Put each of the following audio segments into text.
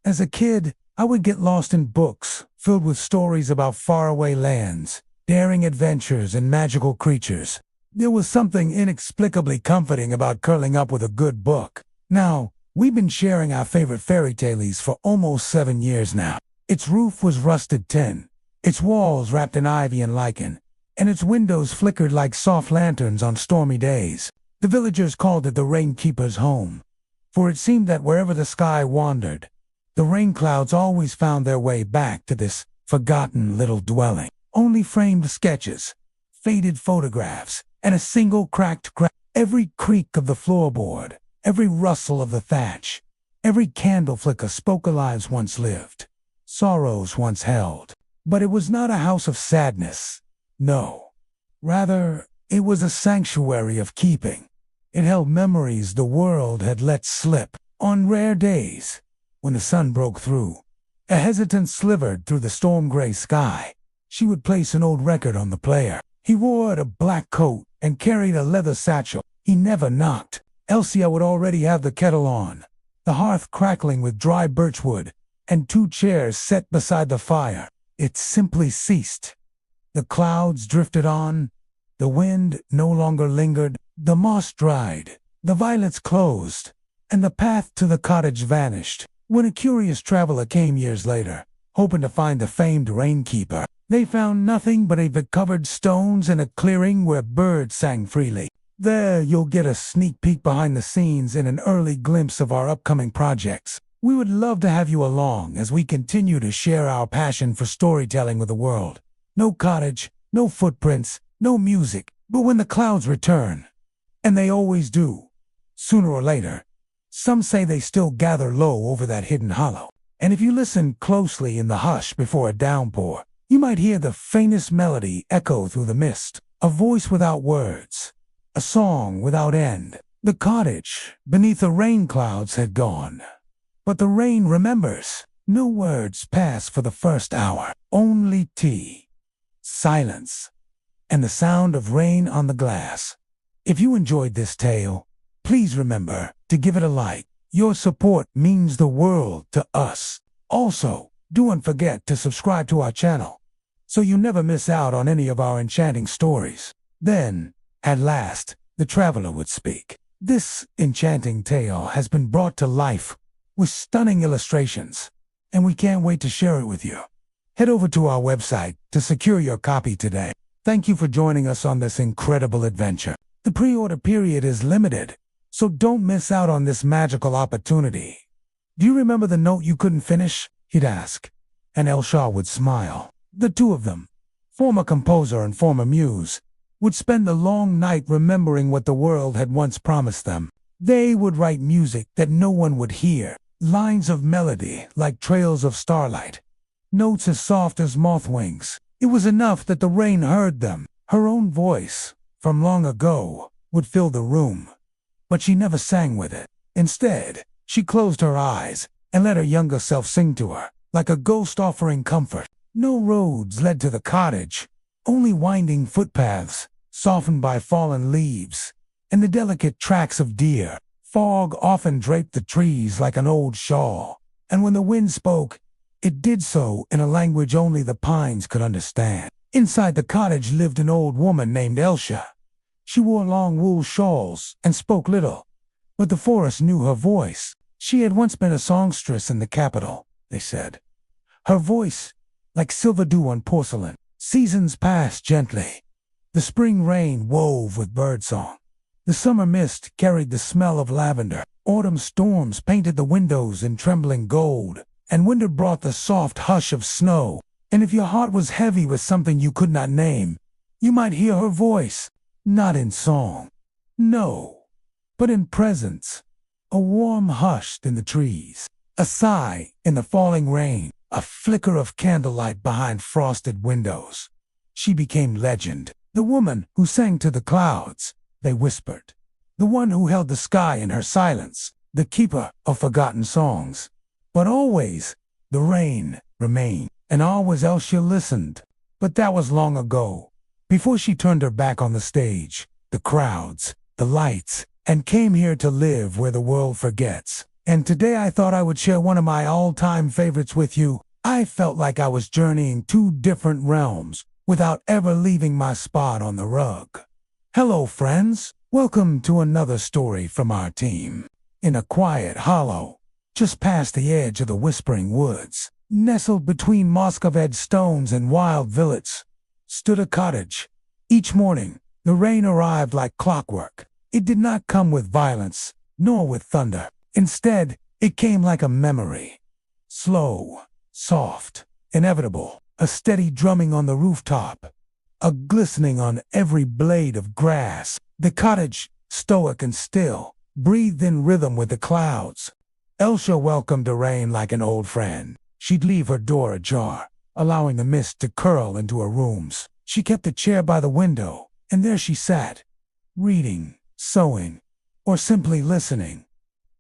As a kid, I would get lost in books filled with stories about faraway lands, daring adventures, and magical creatures. There was something inexplicably comforting about curling up with a good book. Now, we've been sharing our favorite fairy tales for almost 7 years now. Its roof was rusted tin, its walls wrapped in ivy and lichen, and its windows flickered like soft lanterns on stormy days. The villagers called it the rainkeeper's home, for it seemed that wherever the sky wandered, the rain clouds always found their way back to this forgotten little dwelling. Only framed sketches, faded photographs, and a single cracked crack. Every creak of the floorboard, every rustle of the thatch, every candle flicker spoke of lives once lived, sorrows once held. But it was not a house of sadness. No. Rather, it was a sanctuary of keeping. It held memories the world had let slip. On rare days, when the sun broke through, a hesitance slivered through the storm-gray sky, she would place an old record on the player. He wore a black coat and carried a leather satchel. He never knocked. Elsia would already have the kettle on, the hearth crackling with dry birchwood, and 2 chairs set beside the fire. It simply ceased. The clouds drifted on. The wind no longer lingered. The moss dried. The violets closed. And the path to the cottage vanished. When a curious traveler came years later, hoping to find the famed rainkeeper, they found nothing but ivy-covered stones and a clearing where birds sang freely. There you'll get a sneak peek behind the scenes and an early glimpse of our upcoming projects. We would love to have you along as we continue to share our passion for storytelling with the world. No cottage, no footprints, no music, but when the clouds return, and they always do, sooner or later, some say they still gather low over that hidden hollow. And if you listen closely in the hush before a downpour, you might hear the faintest melody echo through the mist, a voice without words, a song without end. The cottage beneath the rainclouds had gone, but the rain remembers. No words pass for the first hour, only tea, silence, and the sound of rain on the glass. If you enjoyed this tale, please remember to give it a like. Your support means the world to us. Also, don't forget to subscribe to our channel so you never miss out on any of our enchanting stories. Then, at last, the traveler would speak. This enchanting tale has been brought to life with stunning illustrations, and we can't wait to share it with you. Head over to our website to secure your copy today. Thank you for joining us on this incredible adventure. The pre-order period is limited, so don't miss out on this magical opportunity. Do you remember the note you couldn't finish? He'd ask, and Elsha would smile. The two of them, former composer and former muse, would spend the long night remembering what the world had once promised them. They would write music that no one would hear, lines of melody like trails of starlight, notes as soft as moth wings. It was enough that the rain heard them. Her own voice, from long ago, would fill the room, but she never sang with it. Instead, she closed her eyes and let her younger self sing to her, like a ghost offering comfort. No roads led to the cottage, only winding footpaths, softened by fallen leaves, and the delicate tracks of deer. Fog often draped the trees like an old shawl, and when the wind spoke, it did so in a language only the pines could understand. Inside the cottage lived an old woman named Elsha. She wore long wool shawls and spoke little, but the forest knew her voice. She had once been a songstress in the capital, they said. Her voice, like silver dew on porcelain. Seasons passed gently. The spring rain wove with birdsong. The summer mist carried the smell of lavender. Autumn storms painted the windows in trembling gold, and winter brought the soft hush of snow. And if your heart was heavy with something you could not name, you might hear her voice, not in song, no, but in presence. A warm hush in the trees, a sigh in the falling rain, a flicker of candlelight behind frosted windows. She became legend. The woman who sang to the clouds, they whispered. The one who held the sky in her silence, the keeper of forgotten songs. But always, the rain remained, and always else she listened. But that was long ago, before she turned her back on the stage, the crowds, the lights, and came here to live where the world forgets. and today I thought I would share one of my all-time favorites with you. I felt like I was journeying two different realms without ever leaving my spot on the rug. Hello, friends. Welcome to another story from our team. In a quiet hollow, just past the edge of the whispering woods, nestled between moss-covered stones and wild violets, stood a cottage. Each morning, the rain arrived like clockwork. It did not come with violence, nor with thunder. Instead, it came like a memory. Slow, soft, inevitable, a steady drumming on the rooftop, a glistening on every blade of grass. The cottage, stoic and still, breathed in rhythm with the clouds. Elsa welcomed the rain like an old friend. She'd leave her door ajar, allowing the mist to curl into her rooms. She kept a chair by the window, and there she sat, reading, sewing, or simply listening.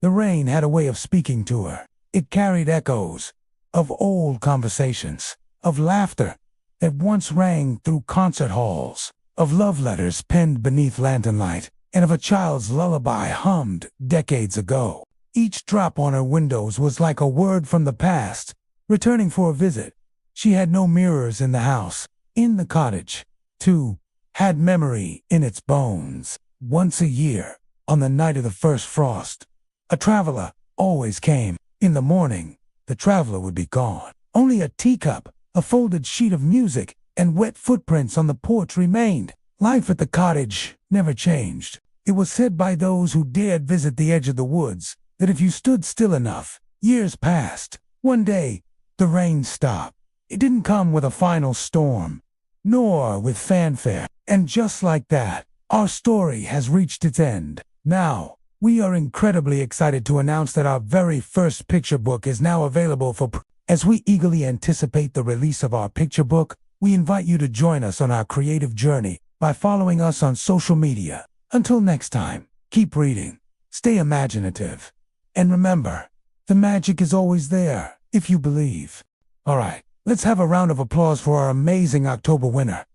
The rain had a way of speaking to her. It carried echoes of old conversations, of laughter that once rang through concert halls, of love letters penned beneath lantern light, and of a child's lullaby hummed decades ago. Each drop on her windows was like a word from the past, returning for a visit. She had no mirrors in the house. In the cottage, too, had memory in its bones. Once a year, on the night of the first frost, a traveler always came. In the morning, the traveler would be gone. Only a teacup, a folded sheet of music, and wet footprints on the porch remained. Life at the cottage never changed. It was said by those who dared visit the edge of the woods that if you stood still enough, years passed. One day, the rain stopped. It didn't come with a final storm, nor with fanfare. And just like that, our story has reached its end. Now, we are incredibly excited to announce that our very first picture book is now available for As we eagerly anticipate the release of our picture book, we invite you to join us on our creative journey by following us on social media. Until next time, keep reading, stay imaginative, and remember, the magic is always there if you believe. All right, let's have a round of applause for our amazing October winner.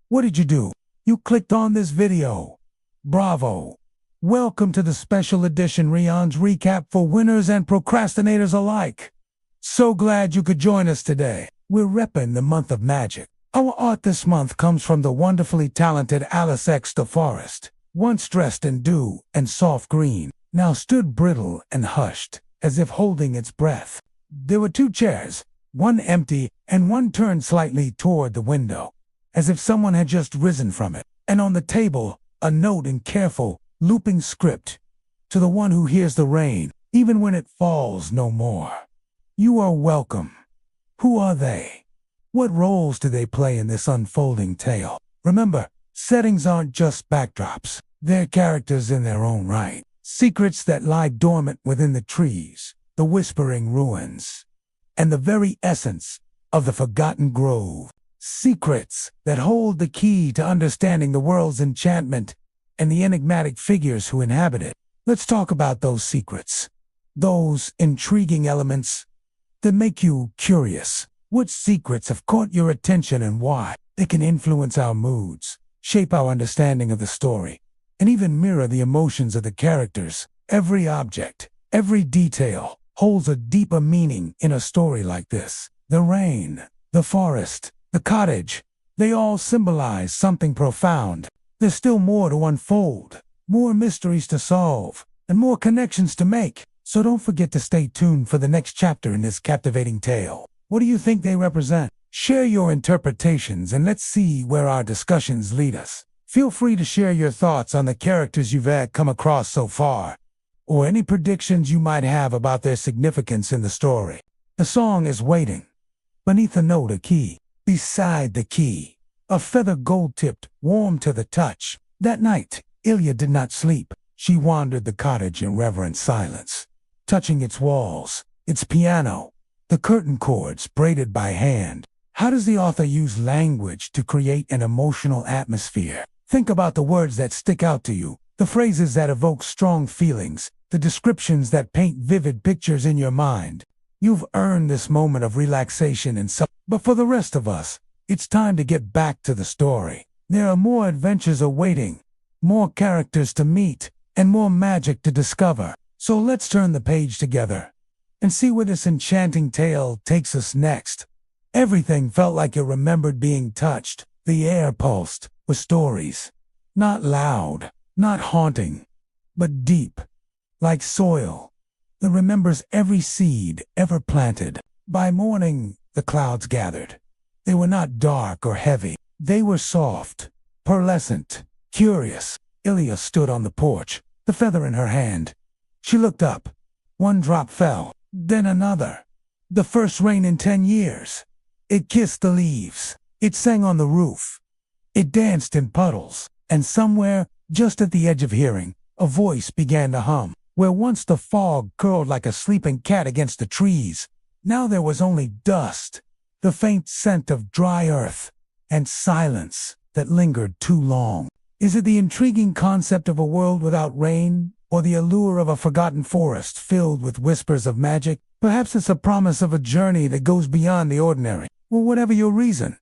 What did you do? You clicked on this video. Bravo! Welcome to the special edition Rion's recap for winners and procrastinators alike. So glad you could join us today. We're repping the month of magic. Our art this month comes from the wonderfully talented Alice X the Forest. Once dressed in dew and soft green, now stood brittle and hushed, as if holding its breath. There were two chairs, one empty and one turned slightly toward the window, as if someone had just risen from it. And on the table, a note in careful, looping script. To the one who hears the rain, even when it falls no more. You are welcome. Who are they? What roles do they play in this unfolding tale? Remember, settings aren't just backdrops. They're characters in their own right. Secrets that lie dormant within the trees, the whispering ruins, and the very essence of the forgotten grove. Secrets that hold the key to understanding the world's enchantment and the enigmatic figures who inhabit it. Let's talk about those secrets. Those intriguing elements that make you curious. What secrets have caught your attention and why? They can influence our moods, shape our understanding of the story, and even mirror the emotions of the characters. Every object, every detail holds a deeper meaning in a story like this. The rain, the forest, the cottage, they all symbolize something profound. There's still more to unfold, more mysteries to solve, and more connections to make. So don't forget to stay tuned for the next chapter in this captivating tale. What do you think they represent? Share your interpretations and let's see where our discussions lead us. Feel free to share your thoughts on the characters you've come across so far, or any predictions you might have about their significance in the story. The song is waiting. Beneath a note, a key. Beside the key, a feather gold-tipped, warm to the touch. That night, Ilya did not sleep. She wandered the cottage in reverent silence, touching its walls, its piano, the curtain cords braided by hand. How does the author use language to create an emotional atmosphere? Think about the words that stick out to you, the phrases that evoke strong feelings, the descriptions that paint vivid pictures in your mind. You've earned this moment of relaxation and But for the rest of us, it's time to get back to the story. There are more adventures awaiting, more characters to meet, and more magic to discover. So let's turn the page together and see where this enchanting tale takes us next. Everything felt like it remembered being touched. The air pulsed with stories. Not loud, not haunting, but deep, like soil that remembers every seed ever planted. By morning, the clouds gathered. They were not dark or heavy. They were soft, pearlescent, curious. Ilya stood on the porch, the feather in her hand. She looked up. One drop fell, then another. The first rain in 10 years. It kissed the leaves. It sang on the roof. It danced in puddles. And somewhere, just at the edge of hearing, a voice began to hum. Where once the fog curled like a sleeping cat against the trees, now there was only dust, the faint scent of dry earth, and silence that lingered too long. Is it the intriguing concept of a world without rain, or the allure of a forgotten forest filled with whispers of magic? Perhaps it's a promise of a journey that goes beyond the ordinary. Well, whatever your reason,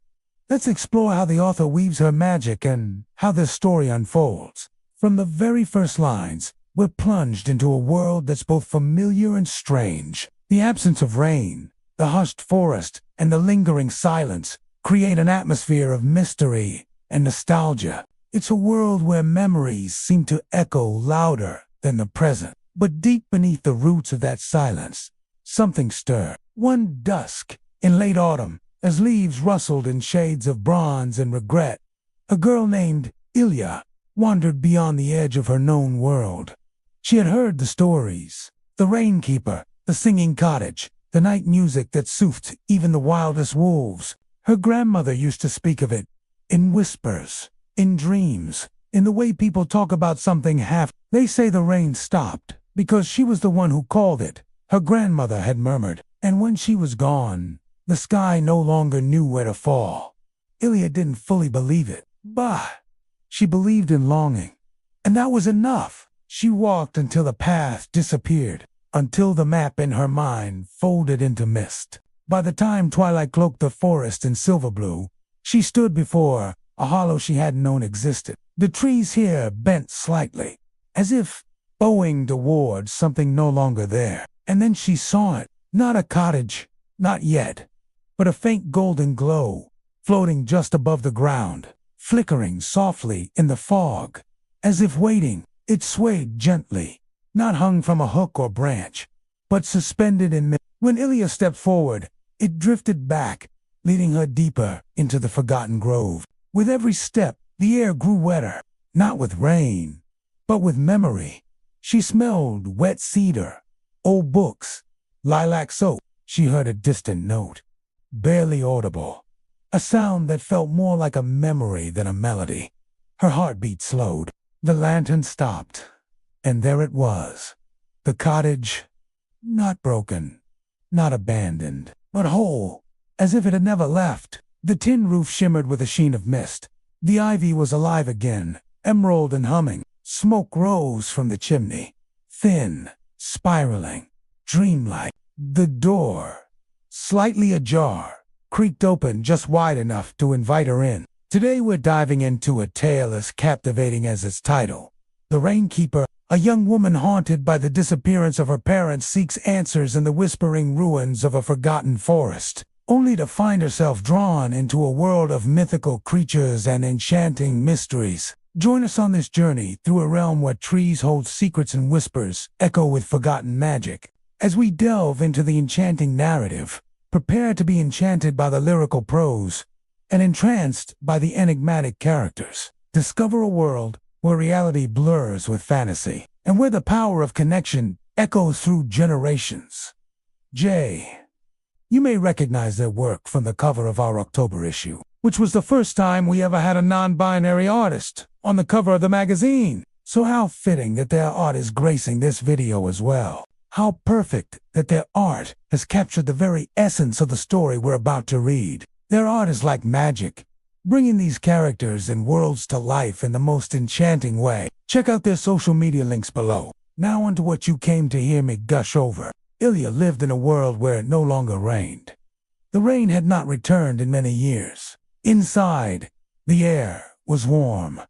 let's explore how the author weaves her magic and how this story unfolds. From the very first lines, we're plunged into a world that's both familiar and strange. The absence of rain, the hushed forest, and the lingering silence create an atmosphere of mystery and nostalgia. It's a world where memories seem to echo louder than the present. But deep beneath the roots of that silence, something stirred. One dusk, in late autumn, as leaves rustled in shades of bronze and regret, a girl named Ilya wandered beyond the edge of her known world. She had heard the stories, the rainkeeper, the singing cottage, the night music that soothed even the wildest wolves. Her grandmother used to speak of it, in whispers, in dreams, in the way people talk about something half. They say the rain stopped because she was the one who called it, her grandmother had murmured, and when she was gone, the sky no longer knew where to fall. Ilya didn't fully believe it, but she believed in longing, and that was enough. She walked until the path disappeared, until the map in her mind folded into mist. By the time twilight cloaked the forest in silver blue, she stood before a hollow she hadn't known existed. The trees here bent slightly, as if bowing towards something no longer there. And then she saw it, not a cottage, not yet, but a faint golden glow, floating just above the ground, flickering softly in the fog, as if waiting. It swayed gently, not hung from a hook or branch, but suspended in mid. When Ilya stepped forward, it drifted back, leading her deeper into the forgotten grove. With every step, the air grew wetter, not with rain, but with memory. She smelled wet cedar, old books, lilac soap. She heard a distant note, barely audible, a sound that felt more like a memory than a melody. Her heartbeat slowed. The lantern stopped, and there it was. The cottage, not broken, not abandoned, but whole, as if it had never left. The tin roof shimmered with a sheen of mist. The ivy was alive again, emerald and humming. Smoke rose from the chimney, thin, spiraling, dreamlike. The door, slightly ajar, creaked open just wide enough to invite her in. Today we're diving into a tale as captivating as its title. The Rainkeeper, a young woman haunted by the disappearance of her parents, seeks answers in the whispering ruins of a forgotten forest, only to find herself drawn into a world of mythical creatures and enchanting mysteries. Join us on this journey through a realm where trees hold secrets and whispers echo with forgotten magic. As we delve into the enchanting narrative, prepare to be enchanted by the lyrical prose and entranced by the enigmatic characters. Discover a world where reality blurs with fantasy and where the power of connection echoes through generations. J. You may recognize their work from the cover of our October issue, which was the first time we ever had a non-binary artist on the cover of the magazine. So how fitting that their art is gracing this video as well. How perfect that their art has captured the very essence of the story we're about to read. Their art is like magic, bringing these characters and worlds to life in the most enchanting way. Check out their social media links below. Now onto what you came to hear me gush over. Ilya lived in a world where it no longer rained. The rain had not returned in many years. Inside, the air was warm.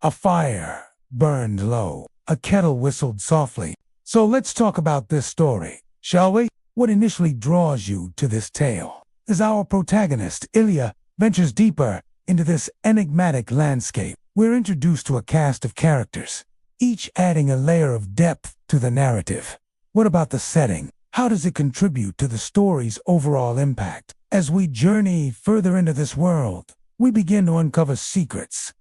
A fire burned low. A kettle whistled softly, So let's talk about this story, shall we? What initially draws you to this tale? As our protagonist, Ilya, ventures deeper into this enigmatic landscape, we're introduced to a cast of characters, each adding a layer of depth to the narrative. What about the setting? How does it contribute to the story's overall impact? As we journey further into this world, we begin to uncover secrets.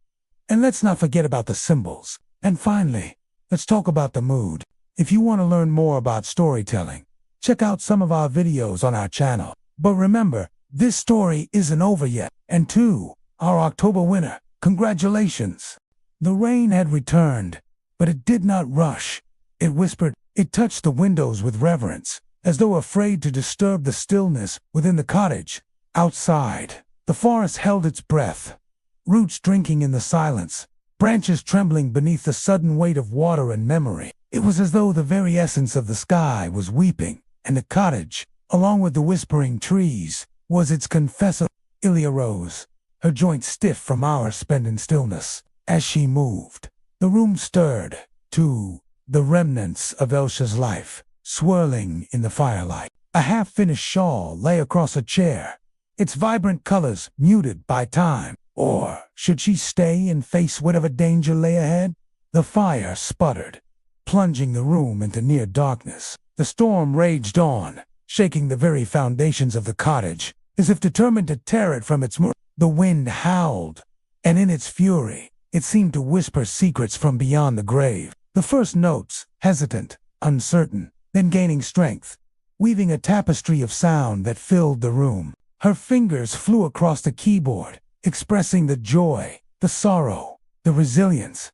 And let's not forget about the symbols. And finally, let's talk about the mood. If you want to learn more about storytelling, check out some of our videos on our channel. But remember, this story isn't over yet. And to our October winner, congratulations! The rain had returned, but it did not rush. It whispered, it touched the windows with reverence, as though afraid to disturb the stillness within the cottage. Outside, the forest held its breath, roots drinking in the silence, branches trembling beneath the sudden weight of water and memory. It was as though the very essence of the sky was weeping, and the cottage, along with the whispering trees, was its confessor. Ilya rose, her joints stiff from hours spent in stillness. As she moved, the room stirred, to the remnants of Elsha's life, swirling in the firelight. A half-finished shawl lay across a chair, its vibrant colors muted by time. Or should she stay and face whatever danger lay ahead? The fire sputtered, plunging the room into near darkness. The storm raged on, shaking the very foundations of the cottage, as if determined to tear it from its moor. The wind howled, and in its fury, it seemed to whisper secrets from beyond the grave. The first notes, hesitant, uncertain, then gaining strength, weaving a tapestry of sound that filled the room. Her fingers flew across the keyboard, expressing the joy, the sorrow, the resilience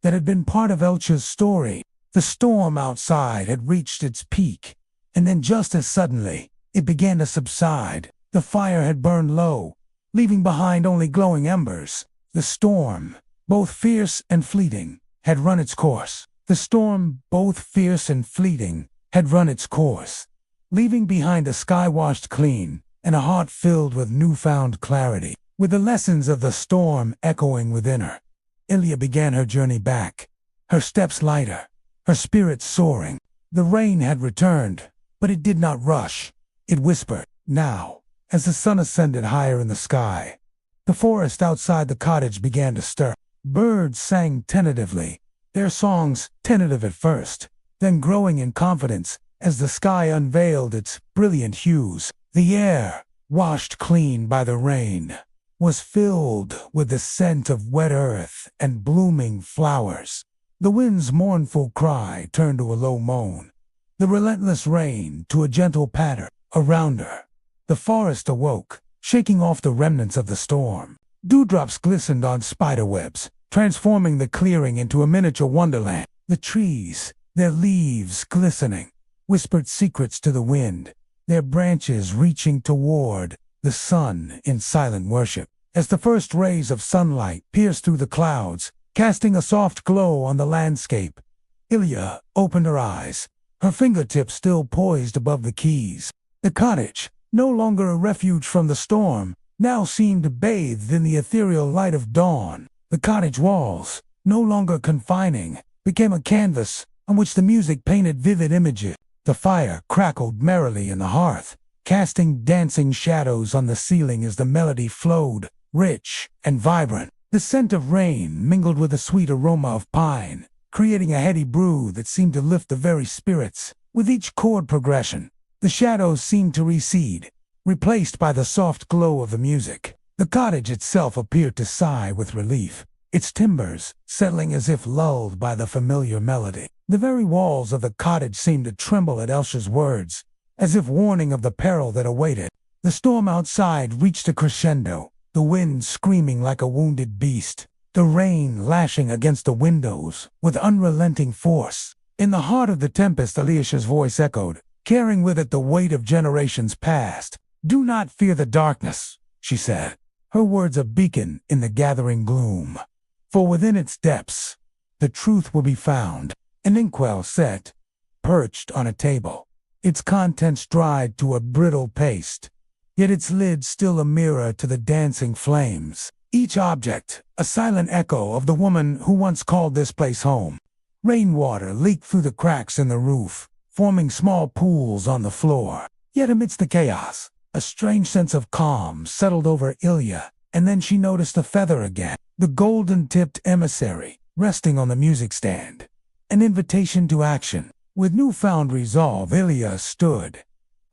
that had been part of Elsha's story. The storm outside had reached its peak, and then just as suddenly, it began to subside. The fire had burned low, leaving behind only glowing embers. The storm, both fierce and fleeting, had run its course. The storm, both fierce and fleeting, had run its course, leaving behind a sky washed clean and a heart filled with newfound clarity. With the lessons of the storm echoing within her, Ilya began her journey back, her steps lighter, her spirits soaring. The rain had returned, but it did not rush. It whispered. Now, as the sun ascended higher in the sky, the forest outside the cottage began to stir. Birds sang tentatively, their songs tentative at first, then growing in confidence as the sky unveiled its brilliant hues. The air, washed clean by the rain, was filled with the scent of wet earth and blooming flowers. The wind's mournful cry turned to a low moan, the relentless rain to a gentle patter. Around her, the forest awoke, shaking off the remnants of the storm. Dewdrops glistened on spiderwebs, transforming the clearing into a miniature wonderland. The trees, their leaves glistening, whispered secrets to the wind, their branches reaching toward the sun in silent worship. As the first rays of sunlight pierced through the clouds, casting a soft glow on the landscape, Ilya opened her eyes, her fingertips still poised above the keys. The cottage, no longer a refuge from the storm, now seemed bathed in the ethereal light of dawn. The cottage walls, no longer confining, became a canvas on which the music painted vivid images. The fire crackled merrily in the hearth, casting dancing shadows on the ceiling as the melody flowed, rich and vibrant. The scent of rain mingled with the sweet aroma of pine, creating a heady brew that seemed to lift the very spirits. With each chord progression, the shadows seemed to recede, replaced by the soft glow of the music. The cottage itself appeared to sigh with relief, its timbers settling as if lulled by the familiar melody. The very walls of the cottage seemed to tremble at Elsha's words, as if warning of the peril that awaited. The storm outside reached a crescendo, the wind screaming like a wounded beast, the rain lashing against the windows with unrelenting force. In the heart of the tempest, Ilyasha's voice echoed, carrying with it the weight of generations past. "Do not fear the darkness," she said, her words a beacon in the gathering gloom. "For within its depths, the truth will be found." An inkwell set, perched on a table, its contents dried to a brittle paste, yet its lid still a mirror to the dancing flames. Each object, a silent echo of the woman who once called this place home. Rainwater leaked through the cracks in the roof, forming small pools on the floor. Yet amidst the chaos, a strange sense of calm settled over Ilya, and then she noticed the feather again, the golden-tipped emissary, resting on the music stand. An invitation to action. With newfound resolve, Ilya stood,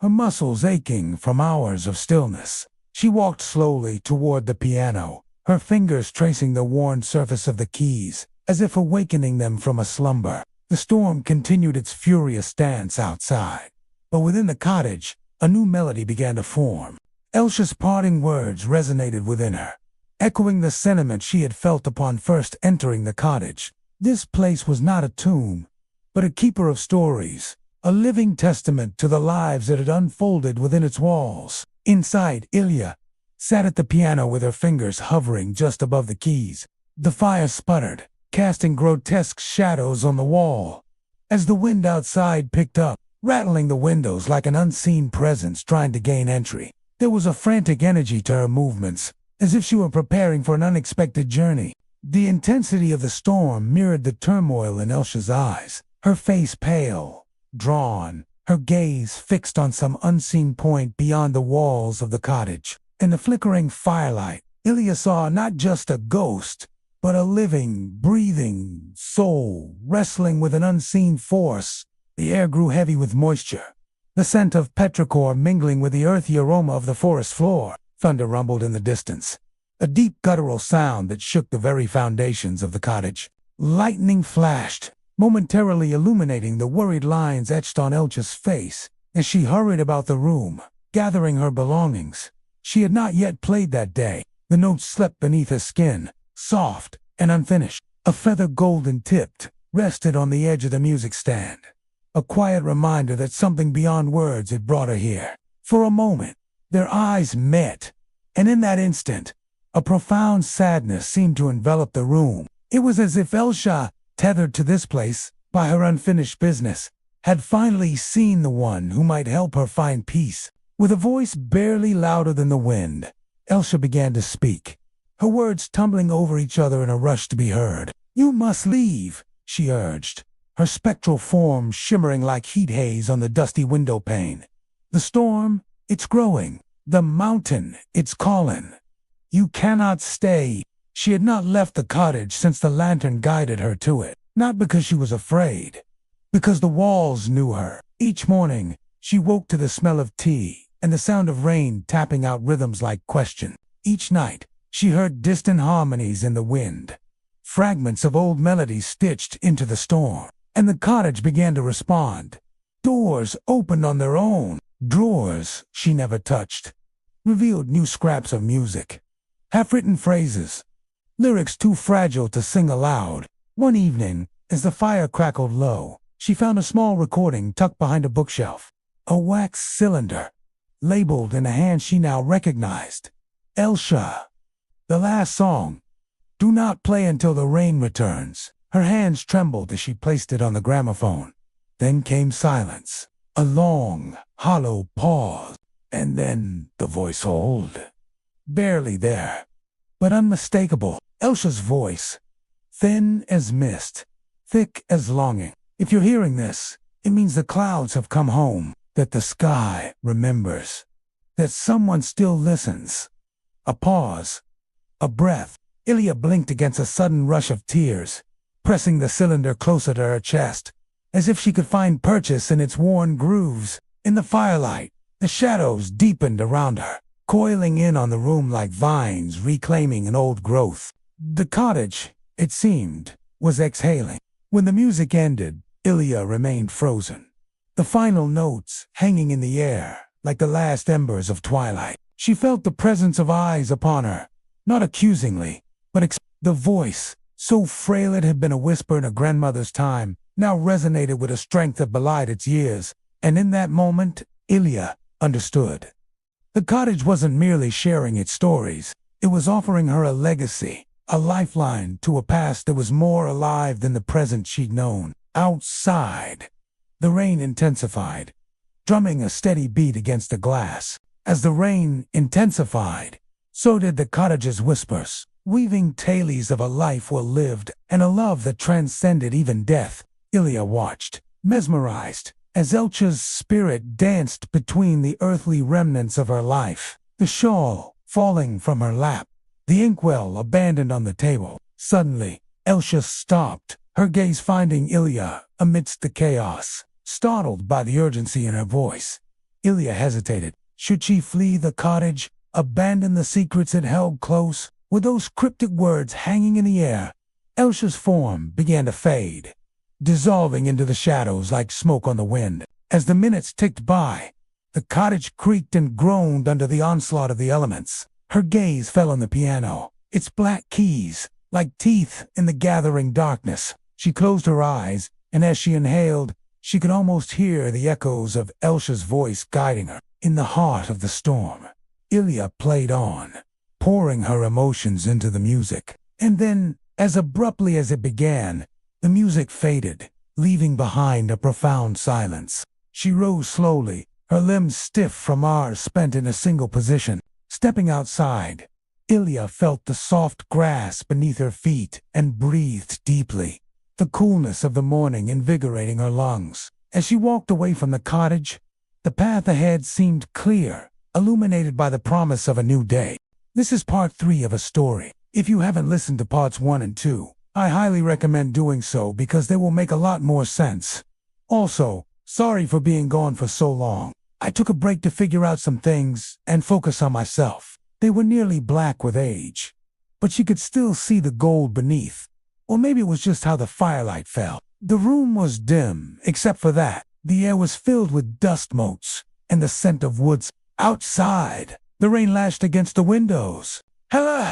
her muscles aching from hours of stillness. She walked slowly toward the piano, her fingers tracing the worn surface of the keys, as if awakening them from a slumber. The storm continued its furious dance outside. But within the cottage, a new melody began to form. Elsha's parting words resonated within her, echoing the sentiment she had felt upon first entering the cottage. This place was not a tomb, but a keeper of stories, a living testament to the lives that had unfolded within its walls. Inside, Ilya sat at the piano with her fingers hovering just above the keys. The fire sputtered, casting grotesque shadows on the wall. As the wind outside picked up, rattling the windows like an unseen presence trying to gain entry, there was a frantic energy to her movements, as if she were preparing for an unexpected journey. The intensity of the storm mirrored the turmoil in Elsha's eyes, her face pale, drawn, her gaze fixed on some unseen point beyond the walls of the cottage. In the flickering firelight, Ilya saw not just a ghost, but a living, breathing soul wrestling with an unseen force. The air grew heavy with moisture, the scent of petrichor mingling with the earthy aroma of the forest floor. Thunder rumbled in the distance, a deep guttural sound that shook the very foundations of the cottage. Lightning flashed, momentarily illuminating the worried lines etched on Elsha's face as she hurried about the room, gathering her belongings. She had not yet played that day. The notes slept beneath her skin, soft and unfinished. A feather golden-tipped rested on the edge of the music stand, a quiet reminder that something beyond words had brought her here. For a moment, their eyes met, and in that instant, a profound sadness seemed to envelop the room. It was as if Elsha, tethered to this place by her unfinished business, had finally seen the one who might help her find peace. With a voice barely louder than the wind, Elsha began to speak, her words tumbling over each other in a rush to be heard. "You must leave," she urged, her spectral form shimmering like heat haze on the dusty window pane. "The storm, it's growing. The mountain, it's calling. You cannot stay." She had not left the cottage since the lantern guided her to it, not because she was afraid, because the walls knew her. Each morning, she woke to the smell of tea and the sound of rain tapping out rhythms like question. Each night, she heard distant harmonies in the wind, fragments of old melodies stitched into the storm, and the cottage began to respond. Doors opened on their own. Drawers she never touched revealed new scraps of music, half-written phrases, lyrics too fragile to sing aloud. One evening, as the fire crackled low, she found a small recording tucked behind a bookshelf, a wax cylinder, labeled in a hand she now recognized. Elsha. The last song. "Do not play until the rain returns." Her hands trembled as she placed it on the gramophone. Then came silence, a long, hollow pause, and then the voice hold. Barely there, but unmistakable. Elsha's voice, thin as mist, thick as longing. "If you're hearing this, it means the clouds have come home, that the sky remembers, that someone still listens." A pause, a breath. Ilya blinked against a sudden rush of tears, pressing the cylinder closer to her chest, as if she could find purchase in its worn grooves. In the firelight, the shadows deepened around her, coiling in on the room like vines reclaiming an old growth. The cottage, it seemed, was exhaling. When the music ended, Ilya remained frozen, the final notes hanging in the air like the last embers of twilight. She felt the presence of eyes upon her, not accusingly, but the voice, so frail it had been a whisper in a grandmother's time, now resonated with a strength that belied its years. And in that moment, Ilya understood. The cottage wasn't merely sharing its stories, it was offering her a legacy, a lifeline to a past that was more alive than the present she'd known. Outside, the rain intensified, drumming a steady beat against the glass. As the rain intensified, so did the cottage's whispers. weaving tales of a life well lived and a love that transcended even death. Ilya watched, mesmerized, as Elcha's spirit danced between the earthly remnants of her life, the shawl falling from her lap, the inkwell abandoned on the table. Suddenly, Elcha stopped, her gaze finding Ilya amidst the chaos, startled by the urgency in her voice. Ilya hesitated. Should she flee the cottage, abandon the secrets it held close? Were those cryptic words hanging in the air? Elcha's form began to fade, dissolving into the shadows like smoke on the wind. As the minutes ticked by, the cottage creaked and groaned under the onslaught of the elements. Her gaze fell on the piano, its black keys, like teeth in the gathering darkness. She closed her eyes, and as she inhaled, she could almost hear the echoes of Elcha's voice guiding her. In the heart of the storm, Ilya played on, pouring her emotions into the music. And then, as abruptly as it began, the music faded, leaving behind a profound silence. She rose slowly, her limbs stiff from hours spent in a single position. Stepping outside, Ilya felt the soft grass beneath her feet and breathed deeply, the coolness of the morning invigorating her lungs. As she walked away from the cottage, the path ahead seemed clear, illuminated by the promise of a new day. This is part 3 of a story. If you haven't listened to parts 1 and 2, I highly recommend doing so because they will make a lot more sense. Also, sorry for being gone for so long. I took a break to figure out some things and focus on myself. They were nearly black with age, but she could still see the gold beneath. Or maybe it was just how the firelight fell. The room was dim, except for that. The air was filled with dust motes and the scent of woods. Outside, the rain lashed against the windows. "Hello,"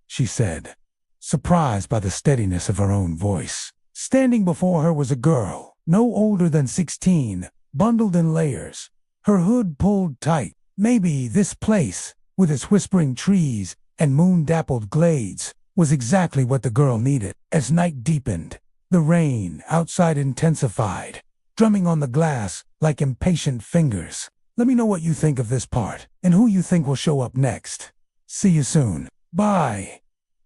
she said, surprised by the steadiness of her own voice. Standing before her was a girl, no older than 16, bundled in layers, her hood pulled tight. Maybe this place, with its whispering trees and moon-dappled glades, was exactly what the girl needed. As night deepened, the rain outside intensified, drumming on the glass like impatient fingers. Let me know what you think of this part, and who you think will show up next. See you soon. Bye.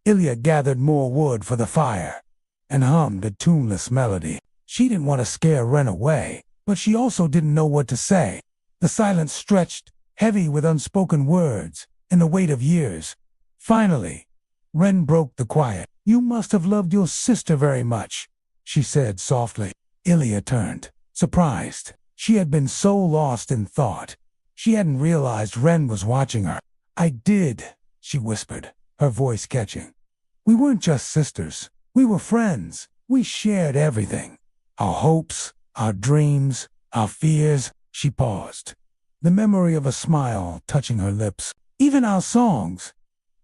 Ilya gathered more wood for the fire, and hummed a tuneless melody. She didn't want to scare Wren away, but she also didn't know what to say. The silence stretched, heavy with unspoken words, and the weight of years. Finally, Wren broke the quiet. "You must have loved your sister very much," she said softly. Ilya turned, surprised. She had been so lost in thought. She hadn't realized Wren was watching her. "I did," she whispered, her voice catching. "We weren't just sisters. We were friends. We shared everything. Our hopes, our dreams, our fears." She paused, the memory of a smile touching her lips. "Even our songs."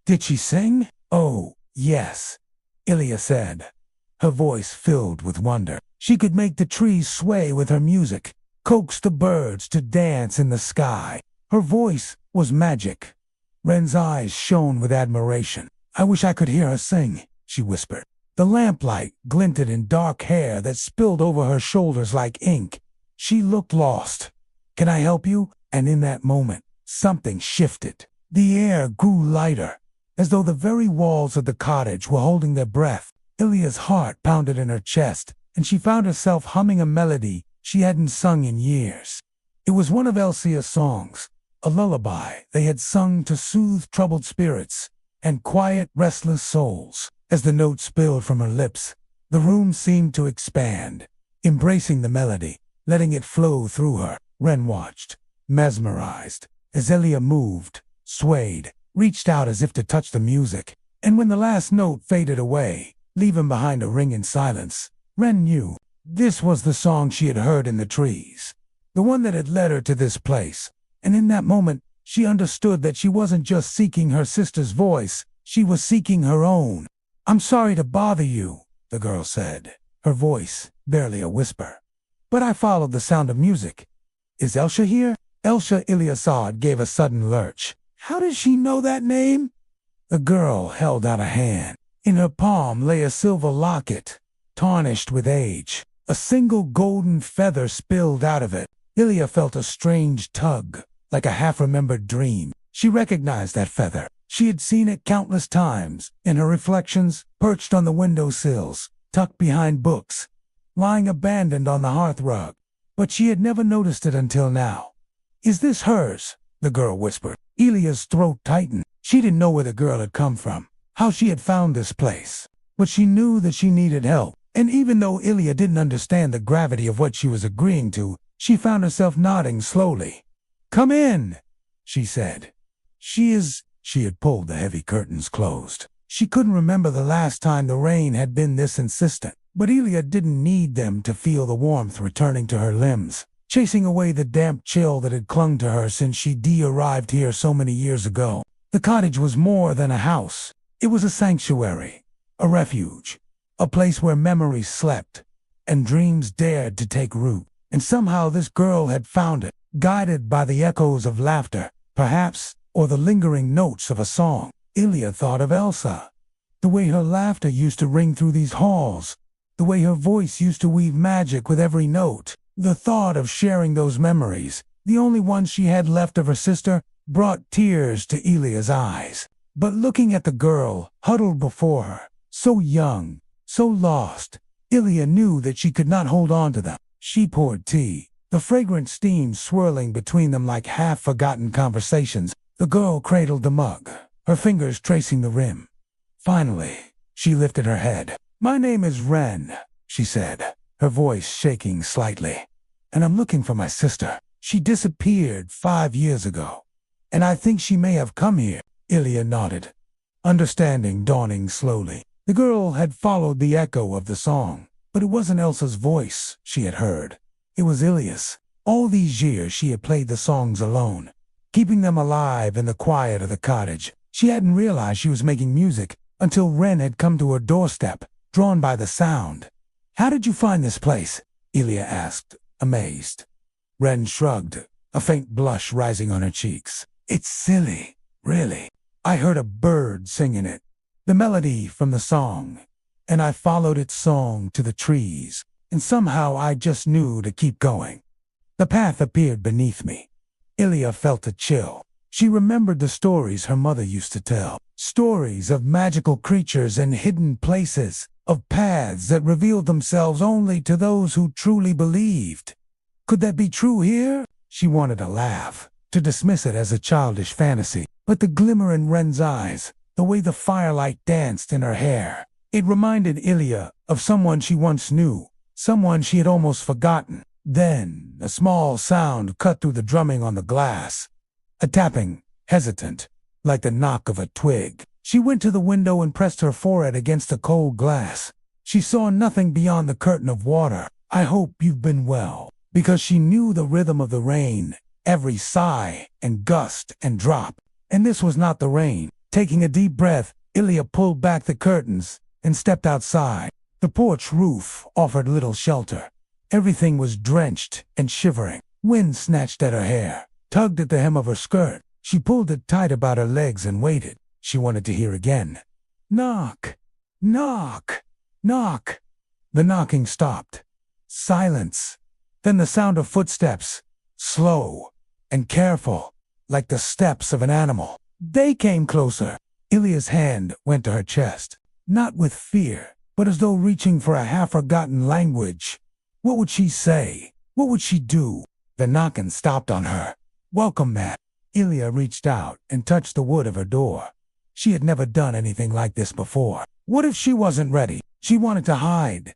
"Did she sing?" "Oh, yes," Ilya said, her voice filled with wonder. She could make the trees sway with her music, coax the birds to dance in the sky. Her voice was magic. Wren's eyes shone with admiration. "I wish I could hear her sing," she whispered. The lamplight glinted in dark hair that spilled over her shoulders like ink. She looked lost. "Can I help you?" And in that moment, something shifted. The air grew lighter, as though the very walls of the cottage were holding their breath. Ilya's heart pounded in her chest, and she found herself humming a melody she hadn't sung in years. It was one of Elsia's songs, a lullaby they had sung to soothe troubled spirits and quiet restless souls. As the notes spilled from her lips, the room seemed to expand, embracing the melody, letting it flow through her. Wren watched, mesmerized, as Ilya moved, swayed, reached out as if to touch the music. And when the last note faded away, leaving behind a ringing silence, Wren knew this was the song she had heard in the trees, the one that had led her to this place. And in that moment, she understood that she wasn't just seeking her sister's voice, she was seeking her own. "I'm sorry to bother you," the girl said, her voice barely a whisper. "But I followed the sound of music. Is Elcha here?" Elcha Ilyasad gave a sudden lurch. "How does she know that name?" The girl held out a hand. In her palm lay a silver locket, tarnished with age. A single golden feather spilled out of it. Ilya felt a strange tug, like a half-remembered dream. She recognized that feather. She had seen it countless times, in her reflections, perched on the windowsills, tucked behind books, lying abandoned on the hearthrug. But she had never noticed it until now. "Is this hers?" the girl whispered. Elia's throat tightened. She didn't know where the girl had come from, how she had found this place. But she knew that she needed help. And even though Ilia didn't understand the gravity of what she was agreeing to, she found herself nodding slowly. "Come in," she said. She had pulled the heavy curtains closed. She couldn't remember the last time the rain had been this insistent. But Ilia didn't need them to feel the warmth returning to her limbs, chasing away the damp chill that had clung to her since she'd arrived here so many years ago. The cottage was more than a house. It was a sanctuary, a refuge, a place where memories slept and dreams dared to take root. And somehow this girl had found it, guided by the echoes of laughter, perhaps, or the lingering notes of a song. Ilia thought of Elsa, the way her laughter used to ring through these halls, the way her voice used to weave magic with every note. The thought of sharing those memories, the only ones she had left of her sister, brought tears to Ilia's eyes. But looking at the girl, huddled before her, so young, so lost, Ilia knew that she could not hold on to them. She poured tea, the fragrant steam swirling between them like half-forgotten conversations. The girl cradled the mug, her fingers tracing the rim. Finally, she lifted her head. "My name is Ren," she said, her voice shaking slightly. "And I'm looking for my sister. She disappeared 5 years ago. And I think she may have come here." Ilia nodded, understanding dawning slowly. The girl had followed the echo of the song, but it wasn't Elsa's voice she had heard. It was Ilia's. All these years she had played the songs alone, keeping them alive in the quiet of the cottage. She hadn't realized she was making music until Ren had come to her doorstep, drawn by the sound. "How did you find this place?" Ilia asked, amazed. Ren shrugged, a faint blush rising on her cheeks. "It's silly, really. I heard a bird singing it, the melody from the song, and I followed its song to the trees, and somehow I just knew to keep going. The path appeared beneath me." Ilia felt a chill. She remembered the stories her mother used to tell, stories of magical creatures and hidden places, of paths that revealed themselves only to those who truly believed. Could that be true here? She wanted to laugh, to dismiss it as a childish fantasy, but the glimmer in Ren's eyes, the way the firelight danced in her hair, it reminded Ilia of someone she once knew, someone she had almost forgotten. Then a small sound cut through the drumming on the glass, a tapping, hesitant, like the knock of a twig. She went to the window and pressed her forehead against the cold glass. She saw nothing beyond the curtain of water. "I hope you've been well," because she knew the rhythm of the rain, every sigh and gust and drop. And this was not the rain. Taking a deep breath, Ilia pulled back the curtains and stepped outside. The porch roof offered little shelter. Everything was drenched and shivering. Wind snatched at her hair, tugged at the hem of her skirt. She pulled it tight about her legs and waited. She wanted to hear again. Knock, knock, knock. The knocking stopped. Silence. Then the sound of footsteps, slow and careful, like the steps of an animal. They came closer. Ilia's hand went to her chest, not with fear, but as though reaching for a half-forgotten language. What would she say? What would she do? The knocking stopped on her. "Welcome, Matt." Ilia reached out and touched the wood of her door. She had never done anything like this before. What if she wasn't ready? She wanted to hide,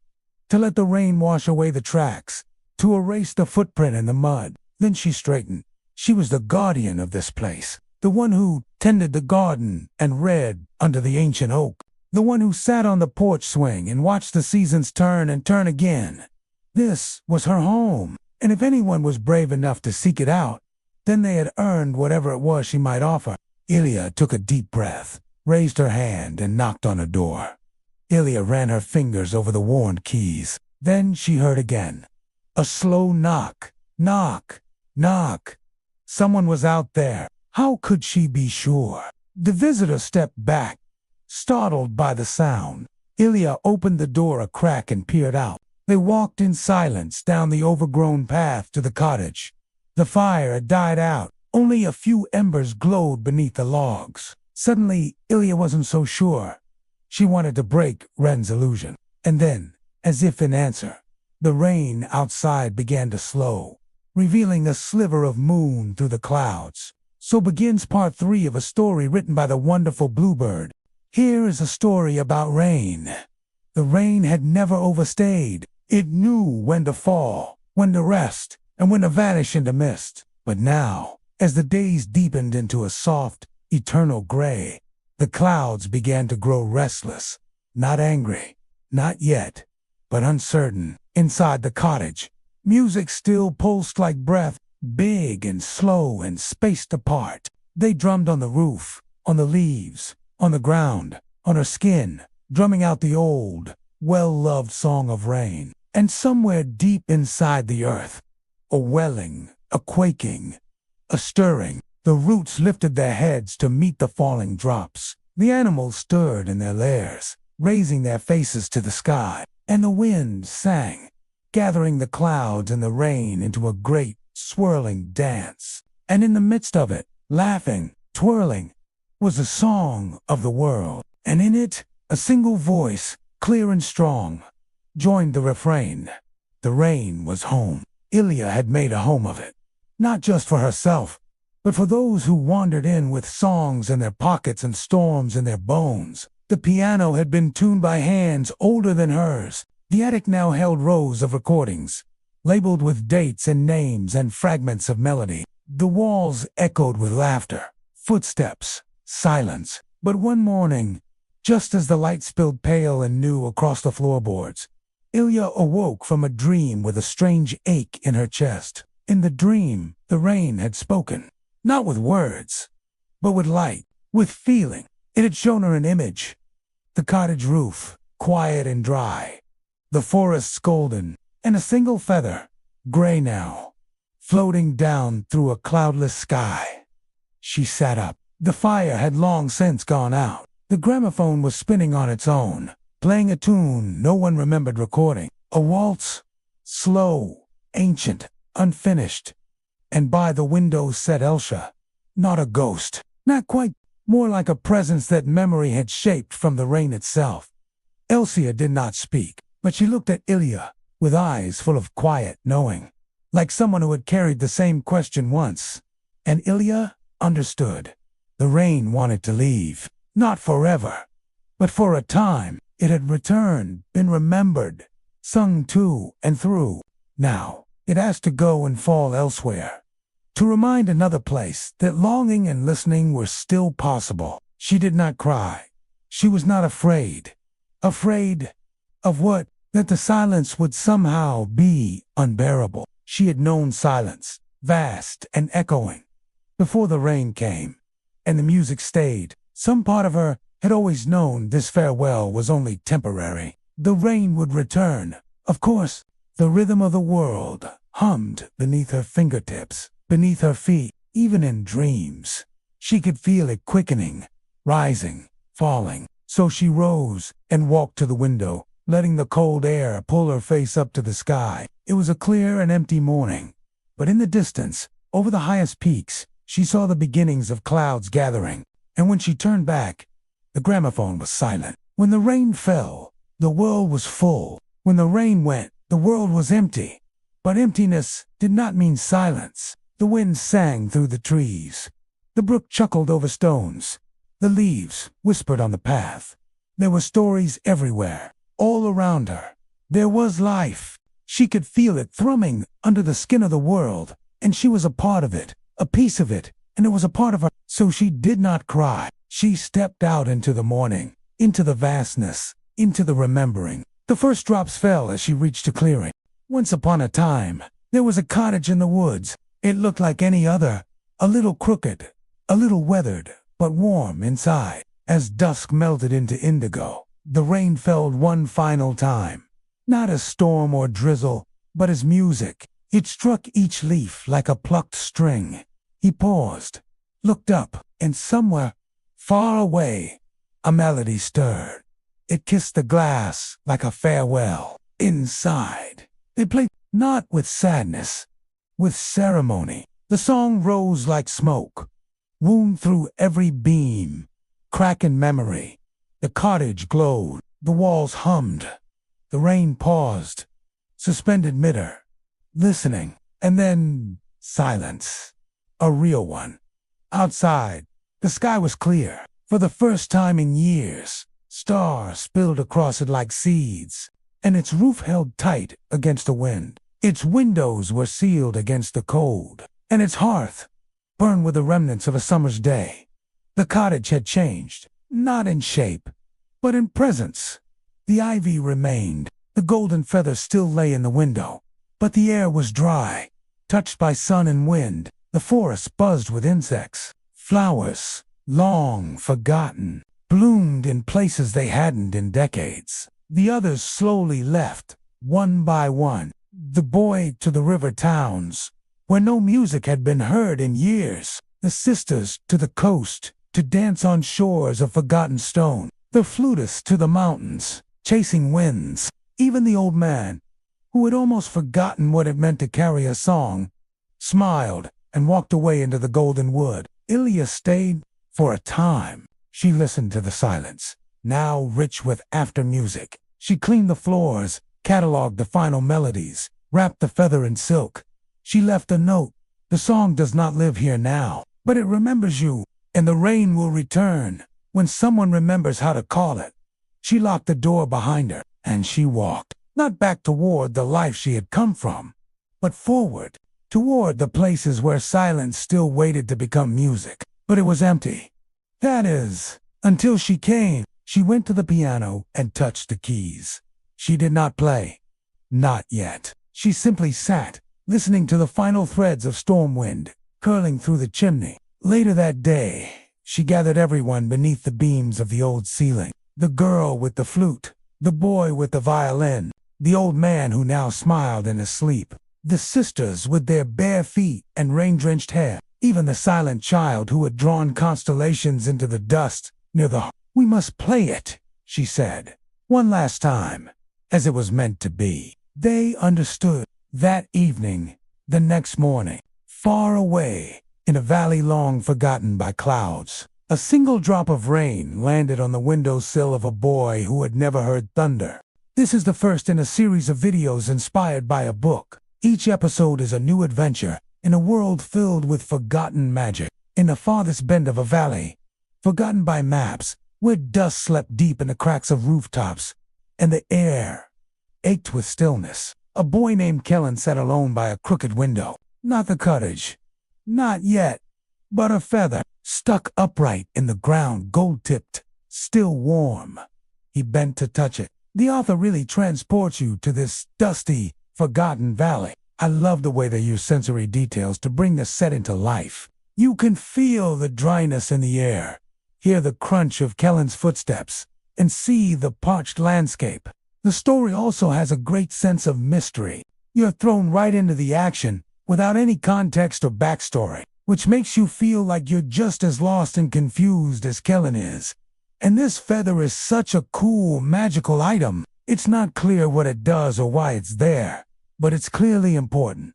to let the rain wash away the tracks, to erase the footprint in the mud. Then she straightened. She was the guardian of this place, the one who tended the garden and read under the ancient oak, the one who sat on the porch swing and watched the seasons turn and turn again. This was her home, and if anyone was brave enough to seek it out, then they had earned whatever it was she might offer. Ilia took a deep breath, raised her hand, and knocked on her door. Ilia ran her fingers over the worn keys. Then she heard again. A slow knock. Knock. Knock. Someone was out there. How could she be sure? The visitor stepped back, startled by the sound. Ilia opened the door a crack and peered out. They walked in silence down the overgrown path to the cottage. The fire had died out. Only a few embers glowed beneath the logs. Suddenly, Ilya wasn't so sure. She wanted to break Ren's illusion. And then, as if in answer, the rain outside began to slow, revealing a sliver of moon through the clouds. So begins part 3 of a story written by the wonderful Bluebird. Here is a story about rain. The rain had never overstayed. It knew when to fall, when to rest, and when to vanish into mist. But now, as the days deepened into a soft, eternal gray, the clouds began to grow restless, not angry, not yet, but uncertain. Inside the cottage, music still pulsed like breath, big and slow and spaced apart. They drummed on the roof, on the leaves, on the ground, on her skin, drumming out the old, well-loved song of rain. And somewhere deep inside the earth, a welling, a quaking, a stirring, the roots lifted their heads to meet the falling drops. The animals stirred in their lairs, raising their faces to the sky, and the wind sang, gathering the clouds and the rain into a great, swirling dance. And in the midst of it, laughing, twirling, was the song of the world. And in it, a single voice, clear and strong, joined the refrain. The rain was home. Ilya had made a home of it, not just for herself, but for those who wandered in with songs in their pockets and storms in their bones. The piano had been tuned by hands older than hers. The attic now held rows of recordings, labeled with dates and names and fragments of melody. The walls echoed with laughter, footsteps, silence. But one morning, just as the light spilled pale and new across the floorboards, Ilya awoke from a dream with a strange ache in her chest. In the dream, the rain had spoken, not with words, but with light, with feeling. It had shown her an image. The cottage roof, quiet and dry, the forests golden, and a single feather, gray now, floating down through a cloudless sky. She sat up. The fire had long since gone out. The gramophone was spinning on its own, playing a tune no one remembered recording. A waltz, slow, ancient, unfinished. And by the window sat Elsha, not a ghost, not quite, more like a presence that memory had shaped from the rain itself. Elsia did not speak, but she looked at Ilya with eyes full of quiet knowing, like someone who had carried the same question once. And Ilya understood. The rain wanted to leave, not forever, but for a time. It had returned, been remembered, sung to and through. Now, it asked to go and fall elsewhere, to remind another place that longing and listening were still possible. She did not cry. She was not afraid. Afraid of what? That the silence would somehow be unbearable. She had known silence, vast and echoing, before the rain came, and the music stayed. Some part of her had always known this farewell was only temporary. The rain would return, of course. The rhythm of the world hummed beneath her fingertips, beneath her feet. Even in dreams, she could feel it quickening, rising, falling. So she rose and walked to the window, letting the cold air pull her face up to the sky. It was a clear and empty morning, but in the distance, over the highest peaks, she saw the beginnings of clouds gathering. And when she turned back, the gramophone was silent. When the rain fell, the world was full. When the rain went, the world was empty. But emptiness did not mean silence. The wind sang through the trees. The brook chuckled over stones. The leaves whispered on the path. There were stories everywhere, all around her. There was life. She could feel it thrumming under the skin of the world, and she was a part of it, a piece of it, and it was a part of her. So she did not cry. She stepped out into the morning, into the vastness, into the remembering. The first drops fell as she reached a clearing. Once upon a time, there was a cottage in the woods. It looked like any other, a little crooked, a little weathered, but warm inside. As dusk melted into indigo, the rain fell one final time. Not as storm or drizzle, but as music. It struck each leaf like a plucked string. He paused, looked up, and somewhere, far away, a melody stirred. It kissed the glass like a farewell. Inside, they played not with sadness, with ceremony. The song rose like smoke, wound through every beam, crack in memory. The cottage glowed, the walls hummed, the rain paused, suspended midair, listening, and then silence. A real one. Outside, the sky was clear. For the first time in years, stars spilled across it like seeds, and its roof held tight against the wind. Its windows were sealed against the cold, and its hearth burned with the remnants of a summer's day. The cottage had changed, not in shape, but in presence. The ivy remained, the golden feathers still lay in the window, but the air was dry, touched by sun and wind. The forest buzzed with insects. Flowers, long forgotten, bloomed in places they hadn't in decades. The others slowly left, one by one. The boy to the river towns, where no music had been heard in years. The sisters to the coast, to dance on shores of forgotten stone. The flutist to the mountains, chasing winds. Even the old man, who had almost forgotten what it meant to carry a song, smiled and walked away into the golden wood. Ilya stayed for a time. She listened to the silence, now rich with after music. She cleaned the floors, cataloged the final melodies, wrapped the feather in silk. She left a note. The song does not live here now, but it remembers you, and the rain will return when someone remembers how to call it. She locked the door behind her, and she walked, not back toward the life she had come from, but forward, toward the places where silence still waited to become music. But it was empty. That is, until she came. She went to the piano and touched the keys. She did not play. Not yet. She simply sat, listening to the final threads of storm wind curling through the chimney. Later that day, she gathered everyone beneath the beams of the old ceiling. The girl with the flute, the boy with the violin, the old man who now smiled in his sleep, the sisters with their bare feet and rain-drenched hair, even the silent child who had drawn constellations into the dust near the heart. "We must play it," she said, "one last time, as it was meant to be." They understood. That evening, the next morning, far away, in a valley long forgotten by clouds, a single drop of rain landed on the windowsill of a boy who had never heard thunder. This is the first in a series of videos inspired by a book. Each episode is a new adventure in a world filled with forgotten magic. In the farthest bend of a valley, forgotten by maps, where dust slept deep in the cracks of rooftops, and the air ached with stillness, a boy named Kellen sat alone by a crooked window. Not the cottage, not yet, but a feather, stuck upright in the ground, gold-tipped, still warm. He bent to touch it. The author really transports you to this dusty, forgotten valley. I love the way they use sensory details to bring the set into life. You can feel the dryness in the air, hear the crunch of Kellen's footsteps, and see the parched landscape. The story also has a great sense of mystery. You're thrown right into the action without any context or backstory, which makes you feel like you're just as lost and confused as Kellen is. And this feather is such a cool, magical item. It's not clear what it does or why it's there, but it's clearly important.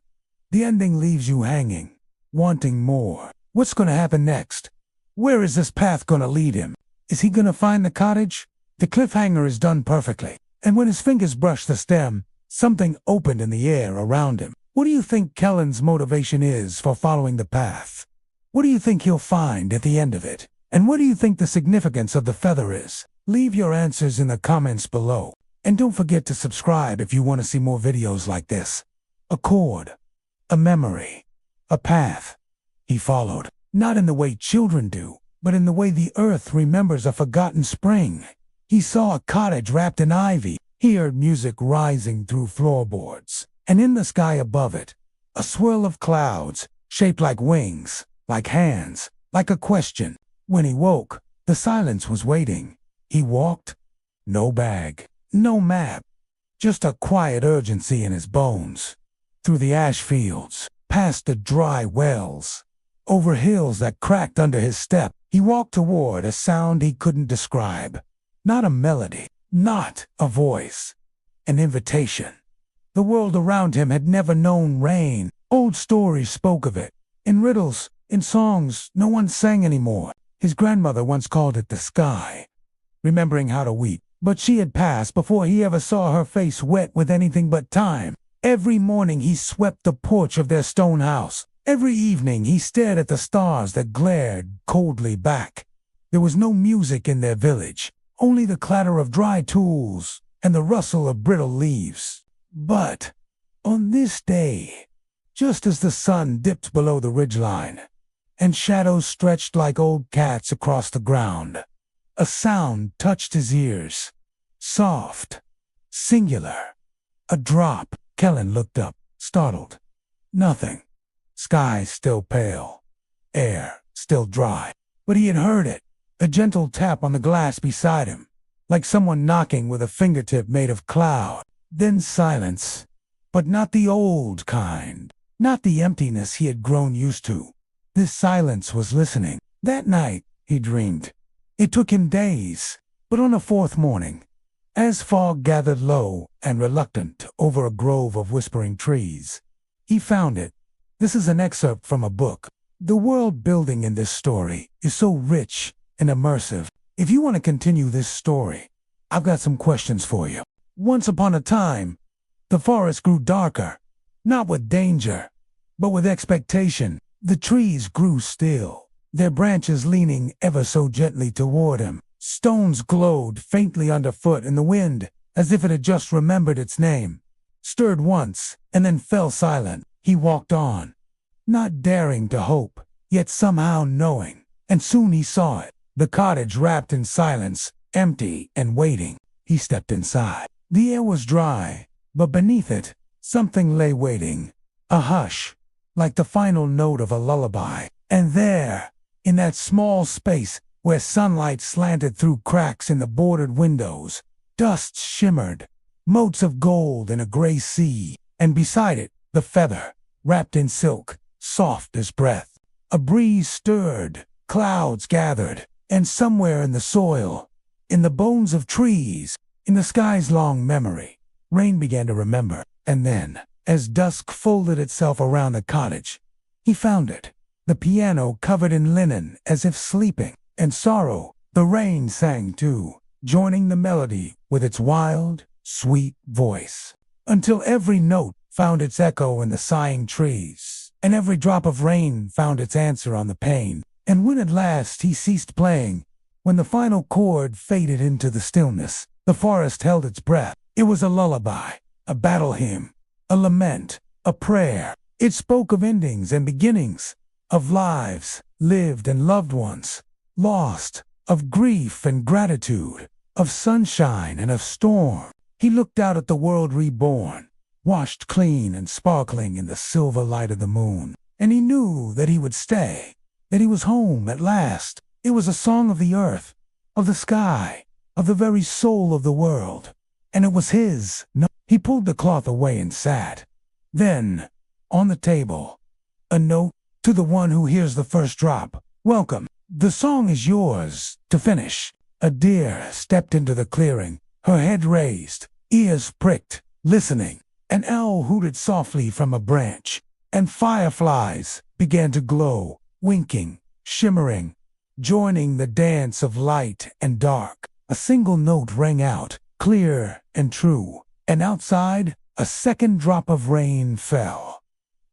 The ending leaves you hanging, wanting more. What's going to happen next? Where is this path going to lead him? Is he going to find the cottage? The cliffhanger is done perfectly, and when his fingers brushed the stem, something opened in the air around him. What do you think Kellen's motivation is for following the path? What do you think he'll find at the end of it? And what do you think the significance of the feather is? Leave your answers in the comments below. And don't forget to subscribe if you want to see more videos like this. A chord, a memory, a path. He followed, not in the way children do, but in the way the earth remembers a forgotten spring. He saw a cottage wrapped in ivy. He heard music rising through floorboards. And in the sky above it, a swirl of clouds, shaped like wings, like hands, like a question. When he woke, the silence was waiting. He walked, no bag, no map, just a quiet urgency in his bones. Through the ash fields, past the dry wells, over hills that cracked under his step, he walked toward a sound he couldn't describe. Not a melody, not a voice, an invitation. The world around him had never known rain. Old stories spoke of it. In riddles, in songs, no one sang anymore. His grandmother once called it the sky, remembering how to weep. But she had passed before he ever saw her face wet with anything but time. Every morning he swept the porch of their stone house. Every evening he stared at the stars that glared coldly back. There was no music in their village, only the clatter of dry tools and the rustle of brittle leaves. But on this day, just as the sun dipped below the ridgeline, and shadows stretched like old cats across the ground, a sound touched his ears. Soft, singular, a drop. Kellen looked up, startled. Nothing. Sky still pale, air still dry. But he had heard it, a gentle tap on the glass beside him, like someone knocking with a fingertip made of cloud. Then silence, but not the old kind, not the emptiness he had grown used to. This silence was listening. That night, he dreamed. It took him days, but on a fourth morning, as fog gathered low and reluctant over a grove of whispering trees, he found it. This is an excerpt from a book. The world building in this story is so rich and immersive. If you want to continue this story, I've got some questions for you. Once upon a time, the forest grew darker, not with danger, but with expectation. The trees grew still, their branches leaning ever so gently toward him. Stones glowed faintly underfoot in the wind, as if it had just remembered its name. Stirred once, and then fell silent. He walked on, not daring to hope, yet somehow knowing. And soon he saw it, the cottage wrapped in silence, empty and waiting. He stepped inside. The air was dry, but beneath it, something lay waiting. A hush, like the final note of a lullaby. And there, in that small space, where sunlight slanted through cracks in the boarded windows, dust shimmered, motes of gold in a gray sea, and beside it, the feather, wrapped in silk, soft as breath. A breeze stirred, clouds gathered, and somewhere in the soil, in the bones of trees, in the sky's long memory, rain began to remember. And then, as dusk folded itself around the cottage, he found it, the piano covered in linen as if sleeping. And sorrow, the rain sang too, joining the melody with its wild, sweet voice, until every note found its echo in the sighing trees, and every drop of rain found its answer on the pane. And when at last he ceased playing, when the final chord faded into the stillness, the forest held its breath. It was a lullaby, a battle hymn, a lament, a prayer. It spoke of endings and beginnings, of lives lived and loved ones lost, of grief and gratitude, of sunshine and of storm. He looked out at the world reborn, washed clean and sparkling in the silver light of the moon, and he knew that he would stay, that he was home at last. It was a song of the earth, of the sky, of the very soul of the world, and it was his. No, he pulled the cloth away and sat. Then, on the table, a note to the one who hears the first drop. Welcome. The song is yours to finish. A deer stepped into the clearing, her head raised, ears pricked, listening. An owl hooted softly from a branch, and fireflies began to glow, winking, shimmering, joining the dance of light and dark. A single note rang out, clear and true, and outside, a second drop of rain fell.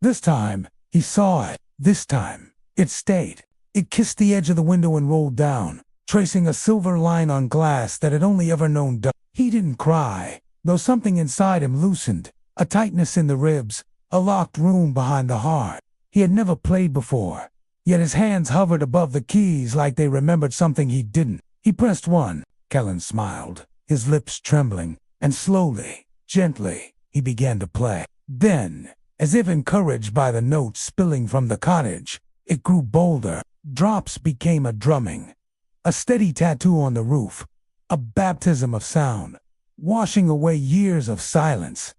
This time, he saw it. This time, it stayed. It kissed the edge of the window and rolled down, tracing a silver line on glass that had only ever known dust. He didn't cry, though something inside him loosened, a tightness in the ribs, a locked room behind the heart. He had never played before, yet his hands hovered above the keys like they remembered something he didn't. He pressed one. Kellen smiled, his lips trembling, and slowly, gently, he began to play. Then, as if encouraged by the notes spilling from the cottage, it grew bolder. Drops became a drumming, a steady tattoo on the roof, a baptism of sound, washing away years of silence.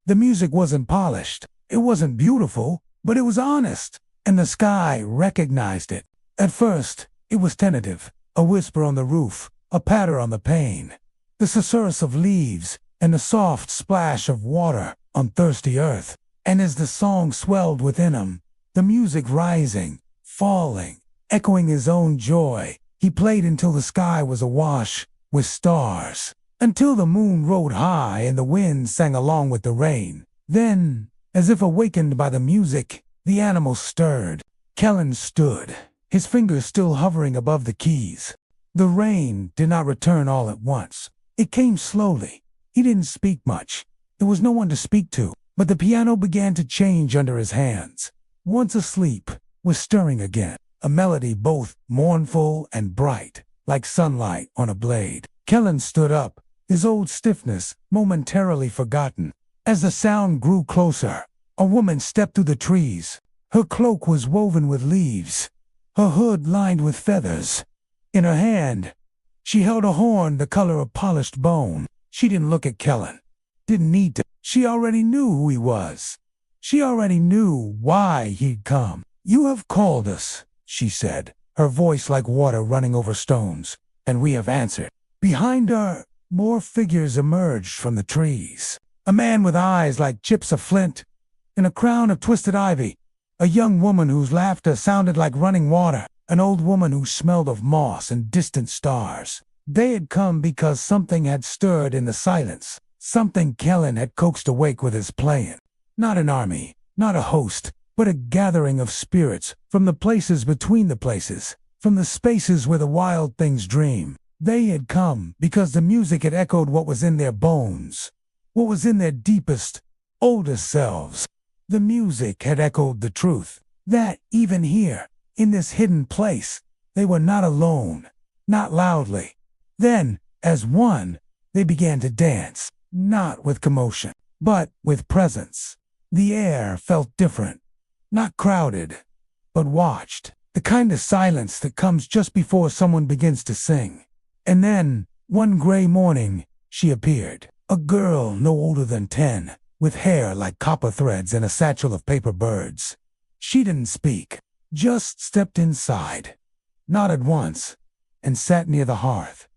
The music wasn't polished, it wasn't beautiful, but it was honest, and the sky recognized it. At first, it was tentative, a whisper on the roof, a patter on the pane, the susurrus of leaves, and the soft splash of water on thirsty earth. And as the song swelled within him, the music rising, falling, echoing his own joy. He played until the sky was awash with stars, until the moon rode high and the wind sang along with the rain. Then, as if awakened by the music, the animals stirred. Kellen stood, his fingers still hovering above the keys. The rain did not return all at once. It came slowly. He didn't speak much. There was no one to speak to, but the piano began to change under his hands. Once asleep, was stirring again, a melody both mournful and bright, like sunlight on a blade. Kellen stood up, his old stiffness momentarily forgotten. As the sound grew closer, a woman stepped through the trees. Her cloak was woven with leaves, her hood lined with feathers. In her hand, she held a horn the color of polished bone. She didn't look at Kellen. Didn't need to. She already knew who he was. She already knew why he'd come. "You have called us," she said, her voice like water running over stones, "and we have answered." Behind her, more figures emerged from the trees. A man with eyes like chips of flint, and a crown of twisted ivy. A young woman whose laughter sounded like running water. An old woman who smelled of moss and distant stars. They had come because something had stirred in the silence. Something Kellen had coaxed awake with his playing. Not an army, not a host, but a gathering of spirits from the places between the places, from the spaces where the wild things dream. They had come because the music had echoed what was in their bones, what was in their deepest, oldest selves. The music had echoed the truth, that even here, in this hidden place, they were not alone, not loudly. Then, as one, they began to dance, not with commotion, but with presence. The air felt different, not crowded, but watched. The kind of silence that comes just before someone begins to sing. And then, one gray morning, she appeared. A girl no older than 10, with hair like copper threads and a satchel of paper birds. She didn't speak, just stepped inside, nodded once, and sat near the hearth.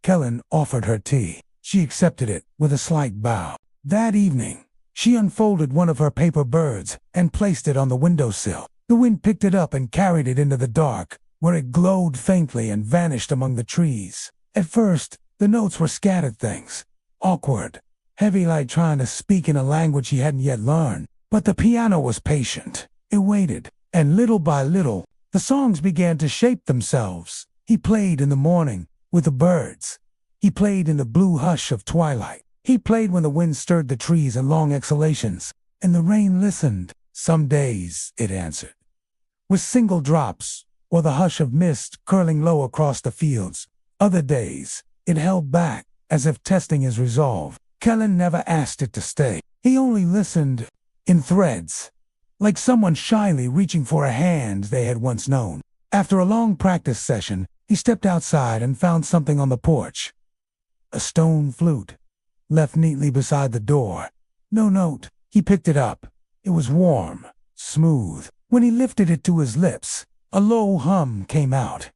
Kellen offered her tea. She accepted it with a slight bow. That evening, she unfolded one of her paper birds and placed it on the windowsill. The wind picked it up and carried it into the dark, where it glowed faintly and vanished among the trees. At first, the notes were scattered things, awkward, heavy like trying to speak in a language he hadn't yet learned. But the piano was patient. It waited, and little by little, the songs began to shape themselves. He played in the morning, with the birds. He played in the blue hush of twilight. He played when the wind stirred the trees in long exhalations, and the rain listened. Some days, it answered, with single drops, or the hush of mist curling low across the fields. Other days, it held back, as if testing his resolve. Kellen never asked it to stay. He only listened, in threads, like someone shyly reaching for a hand they had once known. After a long practice session, he stepped outside and found something on the porch. A stone flute, left neatly beside the door. No note. He picked it up. It was warm, smooth. When he lifted it to his lips, a low hum came out,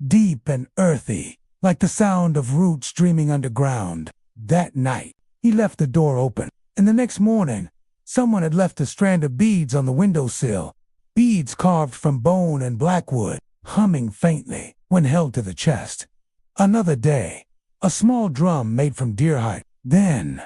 deep and earthy, like the sound of roots dreaming underground. That night, he left the door open, and the next morning, someone had left a strand of beads on the windowsill, beads carved from bone and blackwood, humming faintly when held to the chest. Another day, a small drum made from deer hide. Then,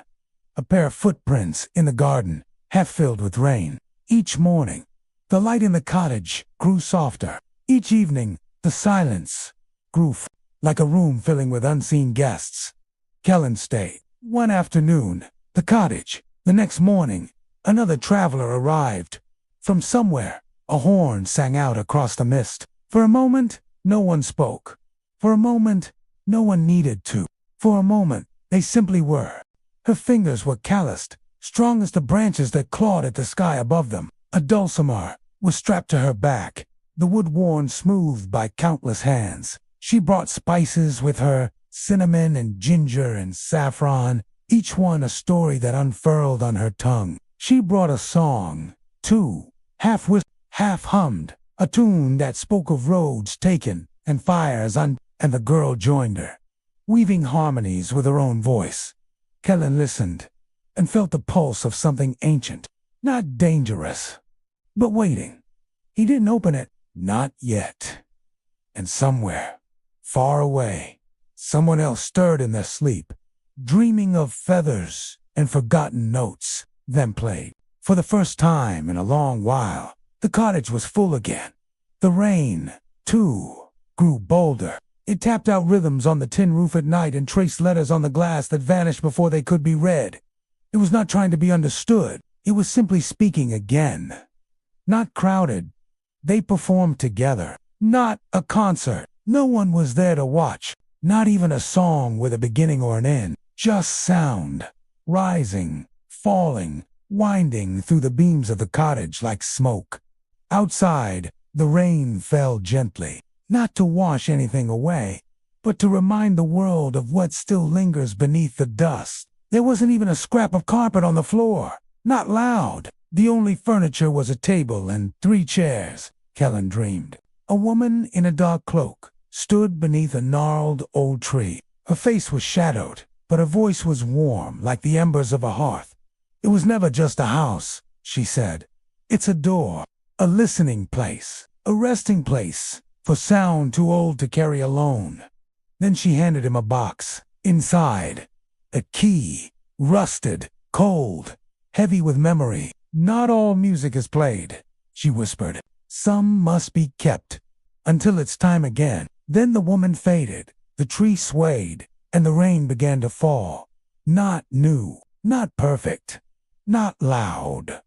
a pair of footprints in the garden, half filled with rain. Each morning, the light in the cottage grew softer. Each evening, the silence grew like a room filling with unseen guests. Kellen stayed. One afternoon, the cottage. The next morning, another traveler arrived. From somewhere, a horn sang out across the mist. For a moment, no one spoke. For a moment, no one needed to. For a moment, they simply were. Her fingers were calloused, strong as the branches that clawed at the sky above them. A dulcimer was strapped to her back, the wood worn smooth by countless hands. She brought spices with her, cinnamon and ginger and saffron, each one a story that unfurled on her tongue. She brought a song, too, half whispered, half hummed, a tune that spoke of roads taken and fires and the girl joined her, weaving harmonies with her own voice. Kellen listened and felt the pulse of something ancient, not dangerous, but waiting. He didn't open it, not yet. And somewhere, far away, someone else stirred in their sleep, dreaming of feathers and forgotten notes, then played. For the first time in a long while, the cottage was full again. The rain, too, grew bolder. It tapped out rhythms on the tin roof at night and traced letters on the glass that vanished before they could be read. It was not trying to be understood. It was simply speaking again. Not crowded. They performed together. Not a concert. No one was there to watch. Not even a song with a beginning or an end. Just sound. Rising, falling, winding through the beams of the cottage like smoke. Outside, the rain fell gently. Not to wash anything away, but to remind the world of what still lingers beneath the dust. There wasn't even a scrap of carpet on the floor. Not loud. The only furniture was a table and 3 chairs, Kellen dreamed. A woman in a dark cloak stood beneath a gnarled old tree. Her face was shadowed, but her voice was warm like the embers of a hearth. "It was never just a house," she said. "It's a door, a listening place, a resting place for sound too old to carry alone." Then she handed him a box. Inside, a key, rusted, cold, heavy with memory. "Not all music is played," she whispered. "Some must be kept until it's time again." Then the woman faded, the tree swayed, and the rain began to fall. Not new, not perfect, not loud,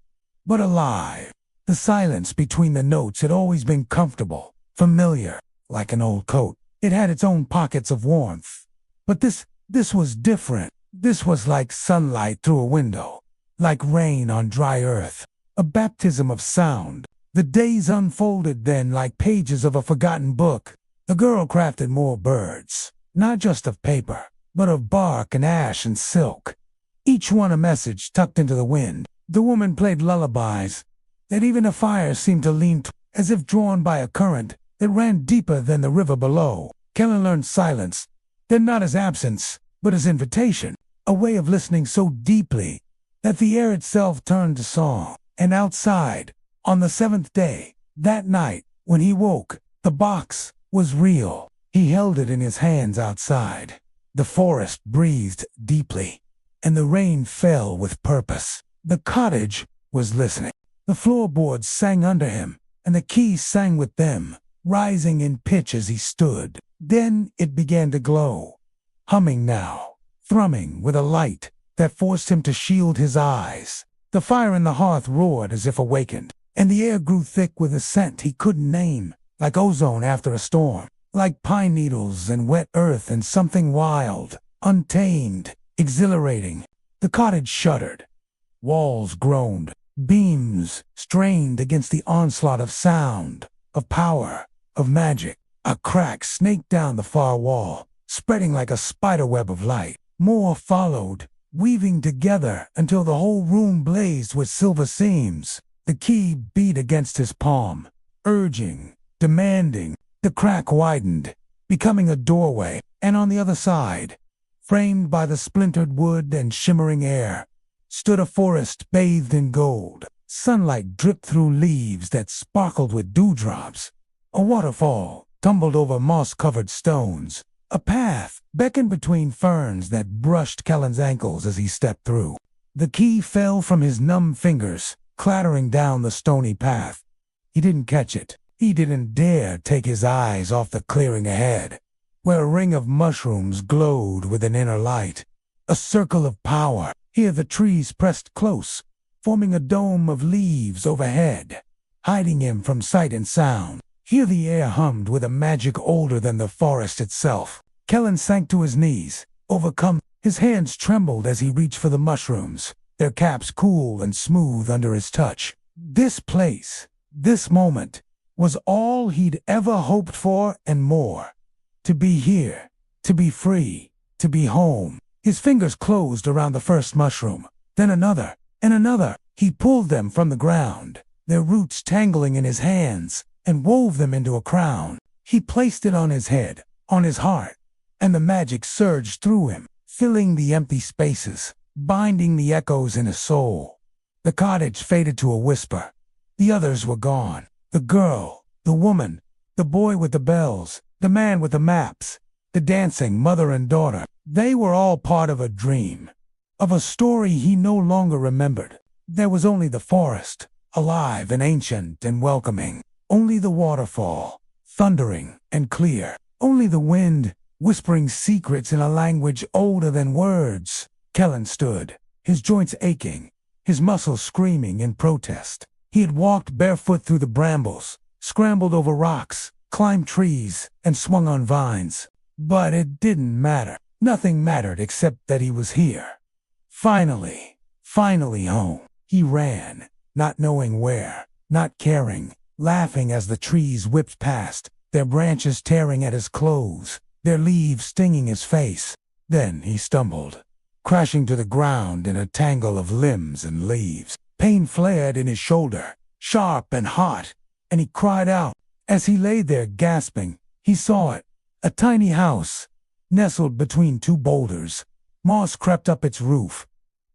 but alive. The silence between the notes had always been comfortable, familiar, like an old coat. It had its own pockets of warmth. But this was different. This was like sunlight through a window, like rain on dry earth, a baptism of sound. The days unfolded then like pages of a forgotten book. The girl crafted more birds, not just of paper, but of bark and ash and silk, each one a message tucked into the wind. The woman played lullabies that even the fire seemed to lean as if drawn by a current that ran deeper than the river below. Kellen learned silence, then not as absence, but as invitation, a way of listening so deeply that the air itself turned to song. And outside, on the 7th day, that night, when he woke, the box was real. He held it in his hands outside. The forest breathed deeply, and the rain fell with purpose. The cottage was listening. The floorboards sang under him, and the keys sang with them, rising in pitch as he stood. Then it began to glow, humming now, thrumming with a light that forced him to shield his eyes. The fire in the hearth roared as if awakened, and the air grew thick with a scent he couldn't name, like ozone after a storm, like pine needles and wet earth and something wild, untamed, exhilarating. The cottage shuddered. Walls groaned. Beams strained against the onslaught of sound, of power, of magic. A crack snaked down the far wall, spreading like a spiderweb of light. More followed, weaving together until the whole room blazed with silver seams. The key beat against his palm, urging, demanding. The crack widened, becoming a doorway, and on the other side, framed by the splintered wood and shimmering air, stood a forest bathed in gold. Sunlight dripped through leaves that sparkled with dewdrops. A waterfall tumbled over moss-covered stones. A path beckoned between ferns that brushed Kellen's ankles as he stepped through. The key fell from his numb fingers, clattering down the stony path. He didn't catch it. He didn't dare take his eyes off the clearing ahead, where a ring of mushrooms glowed with an inner light. A circle of power. Here the trees pressed close, forming a dome of leaves overhead, hiding him from sight and sound. Here the air hummed with a magic older than the forest itself. Kellen sank to his knees, overcome. His hands trembled as he reached for the mushrooms, their caps cool and smooth under his touch. This place, this moment, was all he'd ever hoped for and more. To be here, to be free, to be home. His fingers closed around the first mushroom, then another, and another. He pulled them from the ground, their roots tangling in his hands, and wove them into a crown. He placed it on his head, on his heart, and the magic surged through him, filling the empty spaces, binding the echoes in his soul. The cottage faded to a whisper. The others were gone. The girl, the woman, The boy with the bells, the man with the maps, the dancing mother and daughter. They were all part of a dream, of a story he no longer remembered. There was only the forest, alive and ancient and welcoming. Only the waterfall, thundering and clear. Only the wind, whispering secrets in a language older than words. Kellen stood, his joints aching, his muscles screaming in protest. He had walked barefoot through the brambles, scrambled over rocks, climbed trees, and swung on vines. But it didn't matter. Nothing mattered except that he was here. Finally home. He ran, not knowing where, not caring, laughing as the trees whipped past, their branches tearing at his clothes, their leaves stinging his face. Then he stumbled, crashing to the ground in a tangle of limbs and leaves. Pain flared in his shoulder, sharp and hot, and he cried out. As he lay there gasping, he saw it, a tiny house, nestled between two boulders. Moss crept up its roof.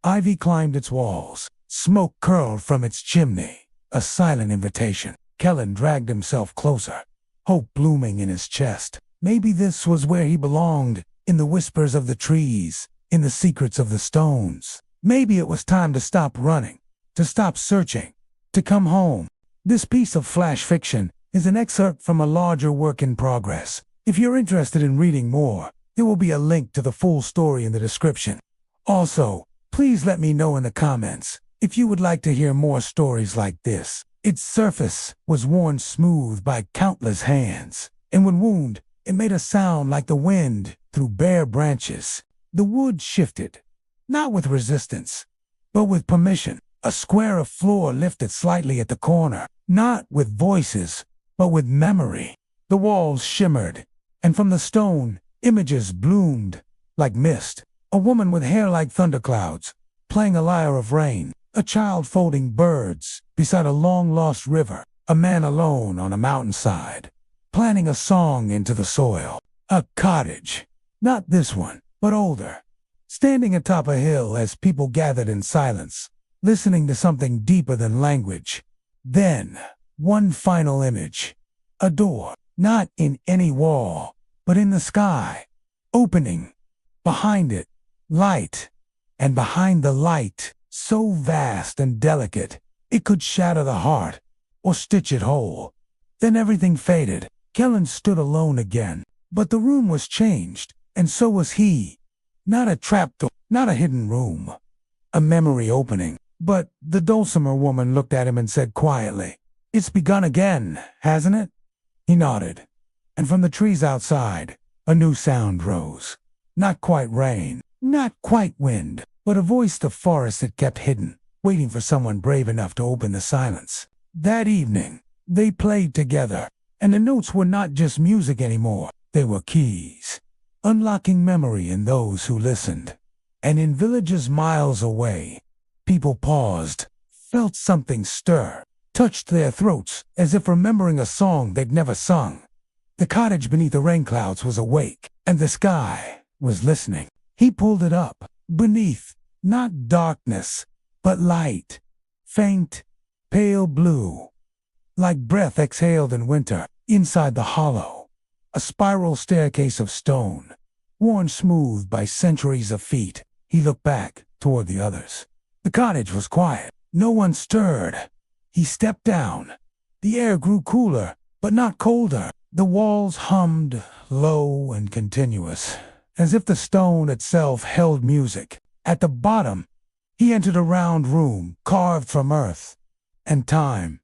Ivy climbed its walls. Smoke curled from its chimney, a silent invitation. Kellen dragged himself closer, hope blooming in his chest. Maybe this was where he belonged, in the whispers of the trees, in the secrets of the stones. Maybe it was time to stop running, to stop searching, to come home. This piece of flash fiction is an excerpt from a larger work in progress. If you're interested in reading more, there will be a link to the full story in the description. Also, please let me know in the comments if you would like to hear more stories like this. Its surface was worn smooth by countless hands, and when wound, it made a sound like the wind through bare branches. The wood shifted, not with resistance, but with permission. A square of floor lifted slightly at the corner, not with voices, but with memory. The walls shimmered, and from the stone, images bloomed like mist. A woman with hair like thunderclouds, playing a lyre of rain. A child folding birds beside a long-lost river. A man alone on a mountainside, planting a song into the soil. A cottage, not this one, but older, standing atop a hill as people gathered in silence, listening to something deeper than language. Then, one final image. A door, not in any wall, but in the sky, opening. Behind it, light, and behind the light, so vast and delicate, it could shatter the heart, or stitch it whole. Then everything faded. Kellen stood alone again, but the room was changed, and so was he. Not a trapdoor, not a hidden room, a memory opening. But the dulcimer woman looked at him and said quietly, "It's begun again, hasn't it?" He nodded, and from the trees outside, a new sound rose. Not quite rain, not quite wind, but a voice the forest had kept hidden, waiting for someone brave enough to open the silence. That evening, they played together, and the notes were not just music anymore. They were keys, unlocking memory in those who listened. And in villages miles away, people paused, felt something stir, touched their throats as if remembering a song they'd never sung. The cottage beneath the rainclouds was awake, and the sky was listening. He pulled it up. Beneath, not darkness, but light, faint, pale blue, like breath exhaled in winter. Inside the hollow, a spiral staircase of stone, worn smooth by centuries of feet. He looked back toward the others. The cottage was quiet. No one stirred. He stepped down. The air grew cooler, but not colder. The walls hummed, low and continuous, as if the stone itself held music. At the bottom, he entered a round room carved from earth and time.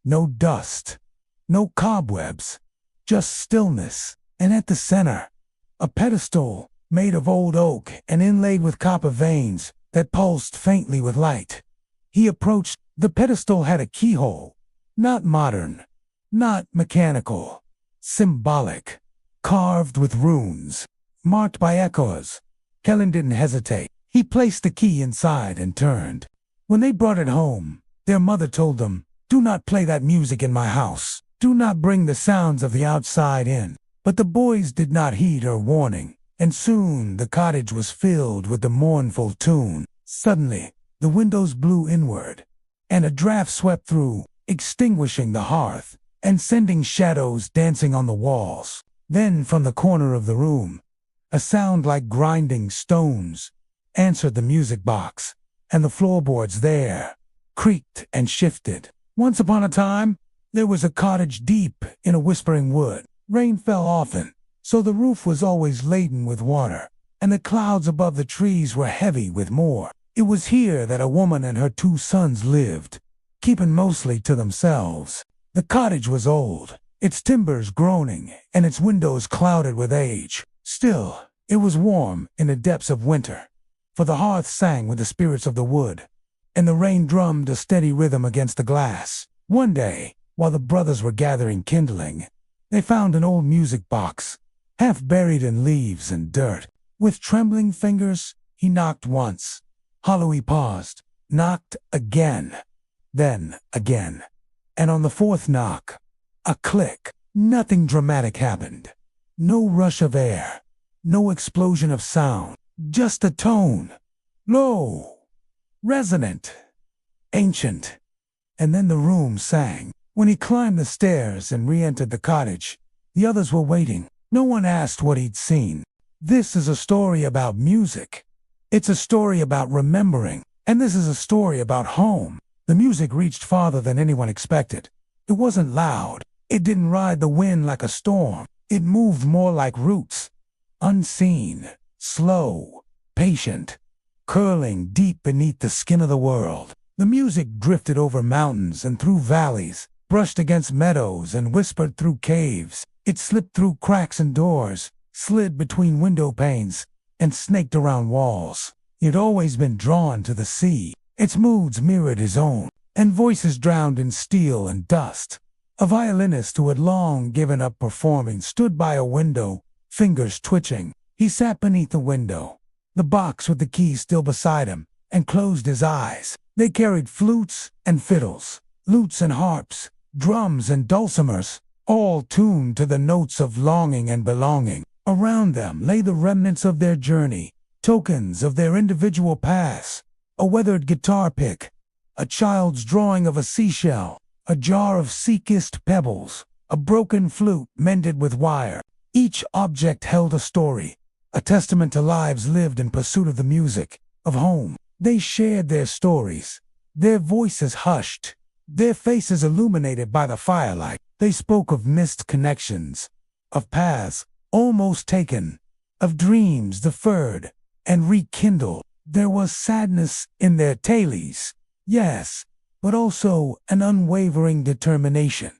No dust, no cobwebs, just stillness. And at the center, a pedestal made of old oak and inlaid with copper veins that pulsed faintly with light. He approached. The pedestal had a keyhole, not modern, not mechanical, symbolic, carved with runes, marked by echoes. Kellen didn't hesitate. He placed the key inside and turned. When they brought it home, their mother told them, "Do not play that music in my house. Do not bring the sounds of the outside in." But the boys did not heed her warning, and soon the cottage was filled with the mournful tune. Suddenly, the windows blew inward, and a draft swept through, extinguishing the hearth and sending shadows dancing on the walls. Then from the corner of the room, a sound like grinding stones answered the music box, and the floorboards there creaked and shifted. Once upon a time, there was a cottage deep in a whispering wood. Rain fell often, so the roof was always laden with water, and the clouds above the trees were heavy with more. It was here that a woman and her 2 sons lived, keeping mostly to themselves. The cottage was old, its timbers groaning and its windows clouded with age. Still, it was warm in the depths of winter, for the hearth sang with the spirits of the wood, and the rain drummed a steady rhythm against the glass. One day, while the brothers were gathering kindling, they found an old music box, half buried in leaves and dirt. With trembling fingers, he knocked once. Hollow he paused, knocked again, then again. And on the 4th knock, a click. Nothing dramatic happened. No rush of air, no explosion of sound, just a tone. Low, resonant, ancient. And then the room sang. When he climbed the stairs and re-entered the cottage, the others were waiting. No one asked what he'd seen. This is a story about music. It's a story about remembering. And this is a story about home. The music reached farther than anyone expected. It wasn't loud. It didn't ride the wind like a storm. It moved more like roots. Unseen, slow, patient, curling deep beneath the skin of the world. The music drifted over mountains and through valleys, brushed against meadows and whispered through caves. It slipped through cracks and doors, slid between window panes, and snaked around walls. He'd always been drawn to the sea. Its moods mirrored his own, and voices drowned in steel and dust. A violinist who had long given up performing stood by a window, fingers twitching. He sat beneath the window, the box with the keys still beside him, and closed his eyes. They carried flutes and fiddles, lutes and harps, drums and dulcimers, all tuned to the notes of longing and belonging. Around them lay the remnants of their journey, tokens of their individual paths. A weathered guitar pick, a child's drawing of a seashell, a jar of sea-kissed pebbles, a broken flute mended with wire. Each object held a story, a testament to lives lived in pursuit of the music, of home. They shared their stories, their voices hushed, their faces illuminated by the firelight. They spoke of missed connections, of paths almost taken, of dreams deferred and rekindled. There was sadness in their tales, yes, but also an unwavering determination,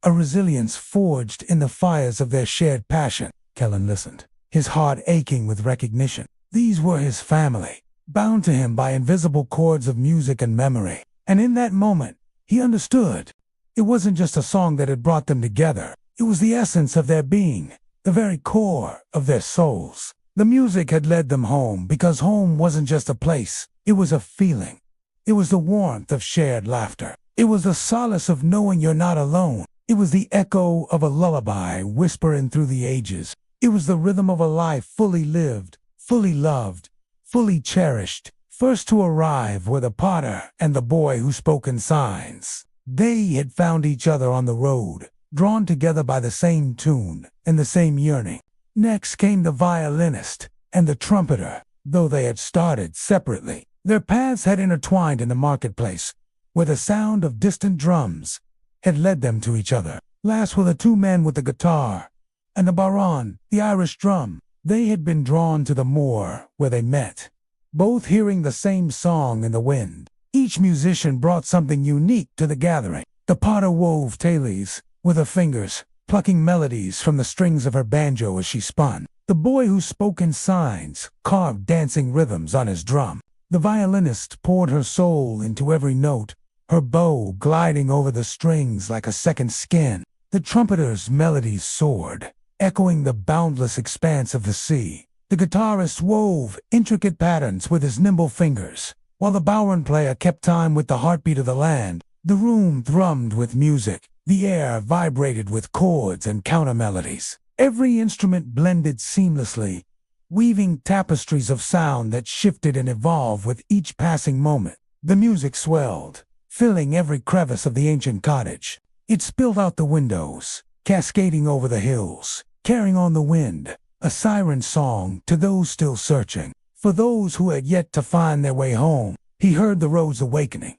a resilience forged in the fires of their shared passion. Kellen listened, his heart aching with recognition. These were his family, bound to him by invisible cords of music and memory. And in that moment, he understood. It wasn't just a song that had brought them together. It was the essence of their being, the very core of their souls. The music had led them home because home wasn't just a place. It was a feeling. It was the warmth of shared laughter. It was the solace of knowing you're not alone. It was the echo of a lullaby whispering through the ages. It was the rhythm of a life fully lived, fully loved, fully cherished. First to arrive were the potter and the boy who spoke in signs. They had found each other on the road, drawn together by the same tune and the same yearning. Next came the violinist and the trumpeter. Though they had started separately, their paths had intertwined in the marketplace, where the sound of distant drums had led them to each other. Last were the 2 men with the guitar and the baron, the Irish drum. They had been drawn to the moor where they met, both hearing the same song in the wind. Each musician brought something unique to the gathering. The potter wove tales with her fingers, plucking melodies from the strings of her banjo as she spun. The boy who spoke in signs carved dancing rhythms on his drum. The violinist poured her soul into every note, her bow gliding over the strings like a second skin. The trumpeter's melodies soared, echoing the boundless expanse of the sea. The guitarist wove intricate patterns with his nimble fingers, while the bowron player kept time with the heartbeat of the land. The room thrummed with music. The air vibrated with chords and counter-melodies. Every instrument blended seamlessly, weaving tapestries of sound that shifted and evolved with each passing moment. The music swelled, filling every crevice of the ancient cottage. It spilled out the windows, cascading over the hills, carrying on the wind, a siren song to those still searching. For those who had yet to find their way home, he heard the roads awakening.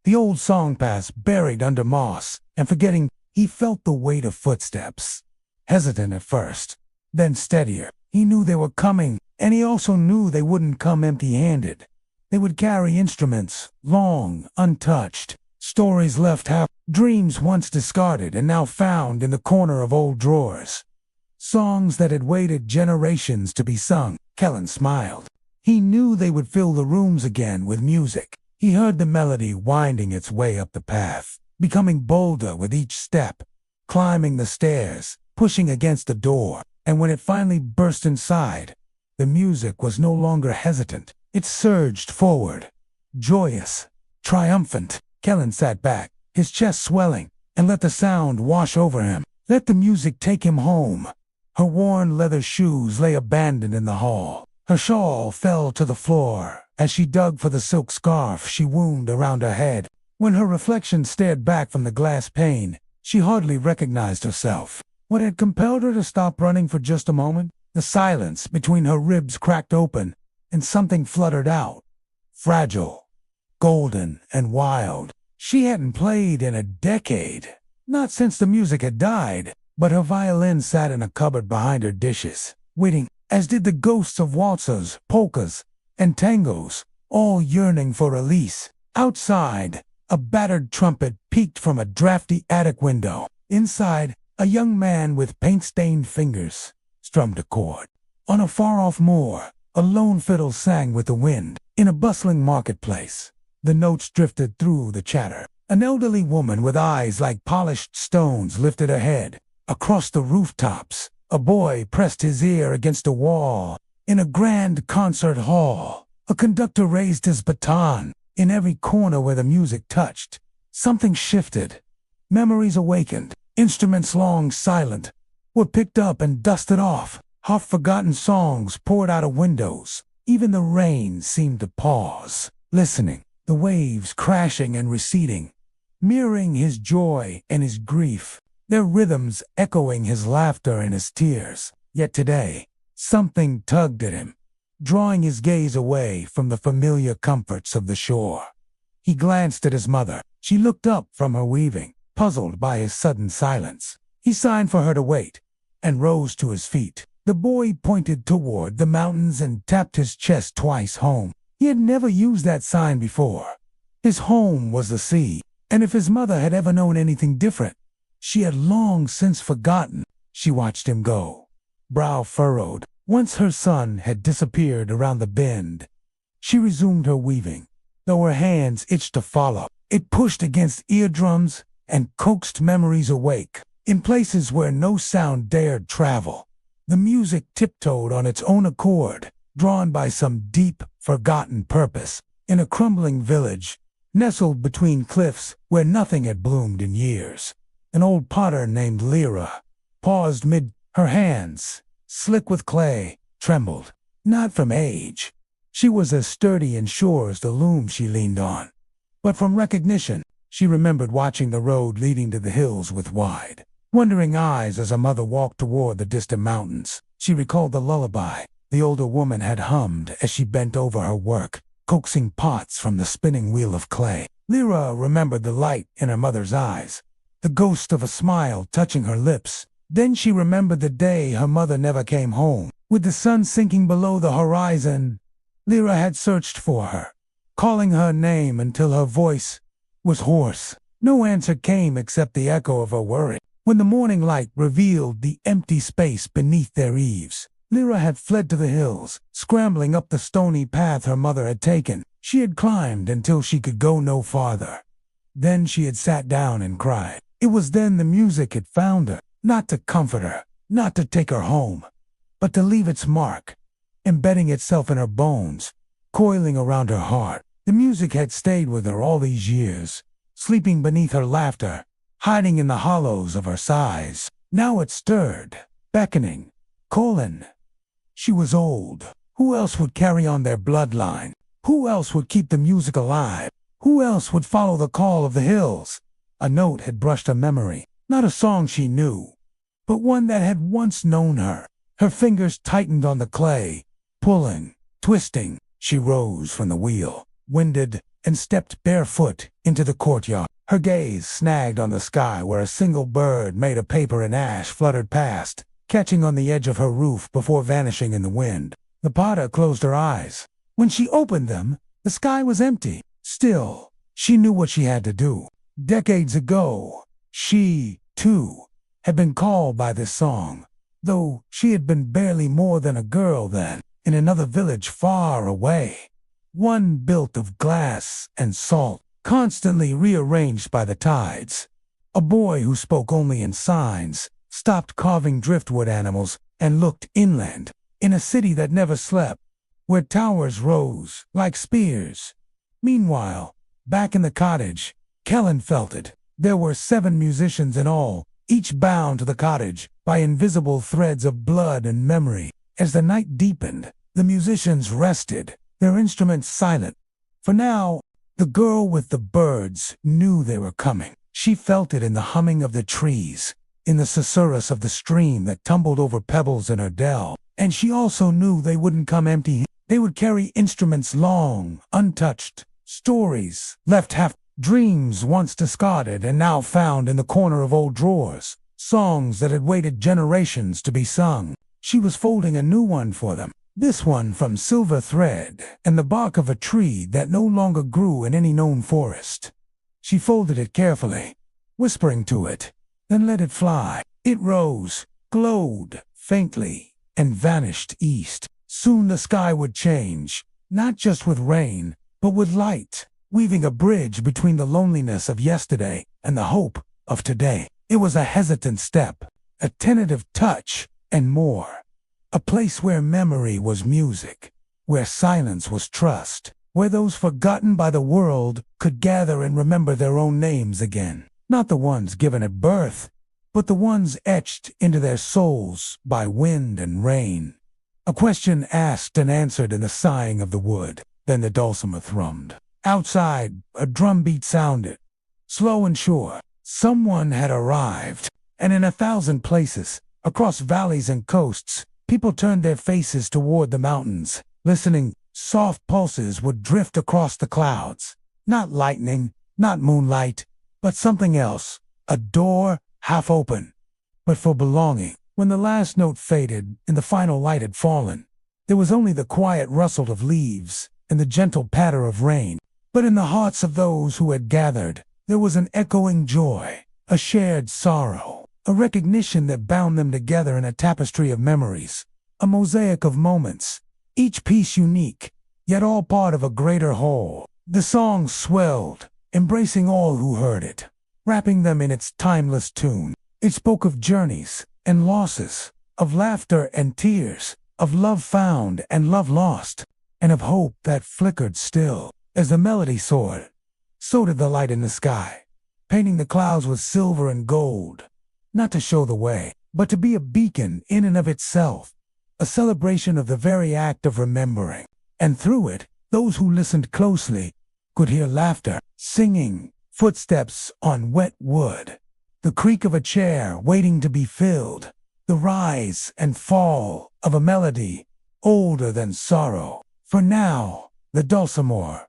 The old song paths buried under moss, and forgetting, he felt the weight of footsteps. Hesitant at first, then steadier. He knew they were coming, and he also knew they wouldn't come empty-handed. They would carry instruments, long, untouched, stories left half, dreams once discarded and now found in the corner of old drawers. Songs that had waited generations to be sung. Kellen smiled. He knew they would fill the rooms again with music. He heard the melody winding its way up the path, becoming bolder with each step, climbing the stairs, pushing against the door, and when it finally burst inside, the music was no longer hesitant. It surged forward, joyous, triumphant. Kellen sat back, his chest swelling, and let the sound wash over him. Let the music take him home. Her worn leather shoes lay abandoned in the hall. Her shawl fell to the floor as she dug for the silk scarf she wound around her head. When her reflection stared back from the glass pane, she hardly recognized herself. What had compelled her to stop running for just a moment? The silence between her ribs cracked open, and something fluttered out. Fragile, golden, and wild. She hadn't played in a decade. Not since the music had died, but her violin sat in a cupboard behind her dishes, waiting, as did the ghosts of waltzes, polkas, and tangos, all yearning for release. Outside, a battered trumpet peeked from a drafty attic window. Inside, a young man with paint-stained fingers strummed a chord. On a far-off moor, a lone fiddle sang with the wind. In a bustling marketplace, the notes drifted through the chatter. An elderly woman with eyes like polished stones lifted her head. Across the rooftops, a boy pressed his ear against a wall. In a grand concert hall, a conductor raised his baton. In every corner where the music touched, something shifted. Memories awakened. Instruments long silent were picked up and dusted off. Half-forgotten songs poured out of windows. Even the rain seemed to pause, listening, the waves crashing and receding, mirroring his joy and his grief, their rhythms echoing his laughter and his tears. Yet today, something tugged at him, drawing his gaze away from the familiar comforts of the shore. He glanced at his mother. She looked up from her weaving, puzzled by his sudden silence. He signed for her to wait, and rose to his feet. The boy pointed toward the mountains and tapped his chest twice. Home. He had never used that sign before. His home was the sea, and if his mother had ever known anything different, she had long since forgotten. She watched him go, brow furrowed. Once her son had disappeared around the bend, she resumed her weaving, though her hands itched to follow. It pushed against eardrums and coaxed memories awake. In places where no sound dared travel, the music tiptoed on its own accord, drawn by some deep, forgotten purpose. In a crumbling village, nestled between cliffs where nothing had bloomed in years, an old potter named Lyra paused mid. Her hands, slick with clay, trembled. Not from age. She was as sturdy and sure as the loom she leaned on. But from recognition, she remembered watching the road leading to the hills with wide, wondering eyes as her mother walked toward the distant mountains. She recalled the lullaby the older woman had hummed as she bent over her work, coaxing pots from the spinning wheel of clay. Lyra remembered the light in her mother's eyes, the ghost of a smile touching her lips. Then she remembered the day her mother never came home. With the sun sinking below the horizon, Lyra had searched for her, calling her name until her voice was hoarse. No answer came except the echo of her worry. When the morning light revealed the empty space beneath their eaves, Lyra had fled to the hills, scrambling up the stony path her mother had taken. She had climbed until she could go no farther. Then she had sat down and cried. It was then the music had found her. Not to comfort her, not to take her home, but to leave its mark, embedding itself in her bones, coiling around her heart. The music had stayed with her all these years, sleeping beneath her laughter, hiding in the hollows of her sighs. Now it stirred, beckoning, calling. She was old. Who else would carry on their bloodline? Who else would keep the music alive? Who else would follow the call of the hills? A note had brushed a memory, not a song she knew, but one that had once known her. Her fingers tightened on the clay, pulling, twisting. She rose from the wheel, winded, and stepped barefoot into the courtyard. Her gaze snagged on the sky where a single bird made of paper and ash fluttered past, catching on the edge of her roof before vanishing in the wind. The pathe closed her eyes. When she opened them, the sky was empty. Still, she knew what she had to do. Decades ago, she, too, had been called by this song, though she had been barely more than a girl then, in another village far away. One built of glass and salt, constantly rearranged by the tides. A boy who spoke only in signs stopped carving driftwood animals and looked inland, in a city that never slept, where towers rose like spears. Meanwhile, back in the cottage, Kellen felt it. There were 7 musicians in all, each bound to the cottage by invisible threads of blood and memory. As the night deepened, the musicians rested, their instruments silent. For now, the girl with the birds knew they were coming. She felt it in the humming of the trees, in the susurrus of the stream that tumbled over pebbles in her dell. And she also knew they wouldn't come empty. They would carry instruments long, untouched, stories left half, dreams once discarded and now found in the corner of old drawers, songs that had waited generations to be sung. She was folding a new one for them, this one from silver thread and the bark of a tree that no longer grew in any known forest. She folded it carefully, whispering to it, then let it fly. It rose, glowed faintly, and vanished east. Soon the sky would change, not just with rain, but with light, weaving a bridge between the loneliness of yesterday and the hope of today. It was a hesitant step, a tentative touch, and more. A place where memory was music, where silence was trust, where those forgotten by the world could gather and remember their own names again. Not the ones given at birth, but the ones etched into their souls by wind and rain. A question asked and answered in the sighing of the wood. Then the dulcimer thrummed. Outside, a drumbeat sounded, slow and sure. Someone had arrived, and in 1,000 places, across valleys and coasts, people turned their faces toward the mountains, listening. Soft pulses would drift across the clouds. Not lightning, not moonlight, but something else. A door half open, but for belonging. When the last note faded and the final light had fallen, there was only the quiet rustle of leaves and the gentle patter of rain. But in the hearts of those who had gathered, there was an echoing joy, a shared sorrow, a recognition that bound them together in a tapestry of memories, a mosaic of moments, each piece unique, yet all part of a greater whole. The song swelled, embracing all who heard it, wrapping them in its timeless tune. It spoke of journeys and losses, of laughter and tears, of love found and love lost, and of hope that flickered still. As the melody soared, so did the light in the sky, painting the clouds with silver and gold, not to show the way, but to be a beacon in and of itself, a celebration of the very act of remembering. And through it, those who listened closely could hear laughter, singing, footsteps on wet wood, the creak of a chair waiting to be filled, the rise and fall of a melody older than sorrow. For now, the dulcimer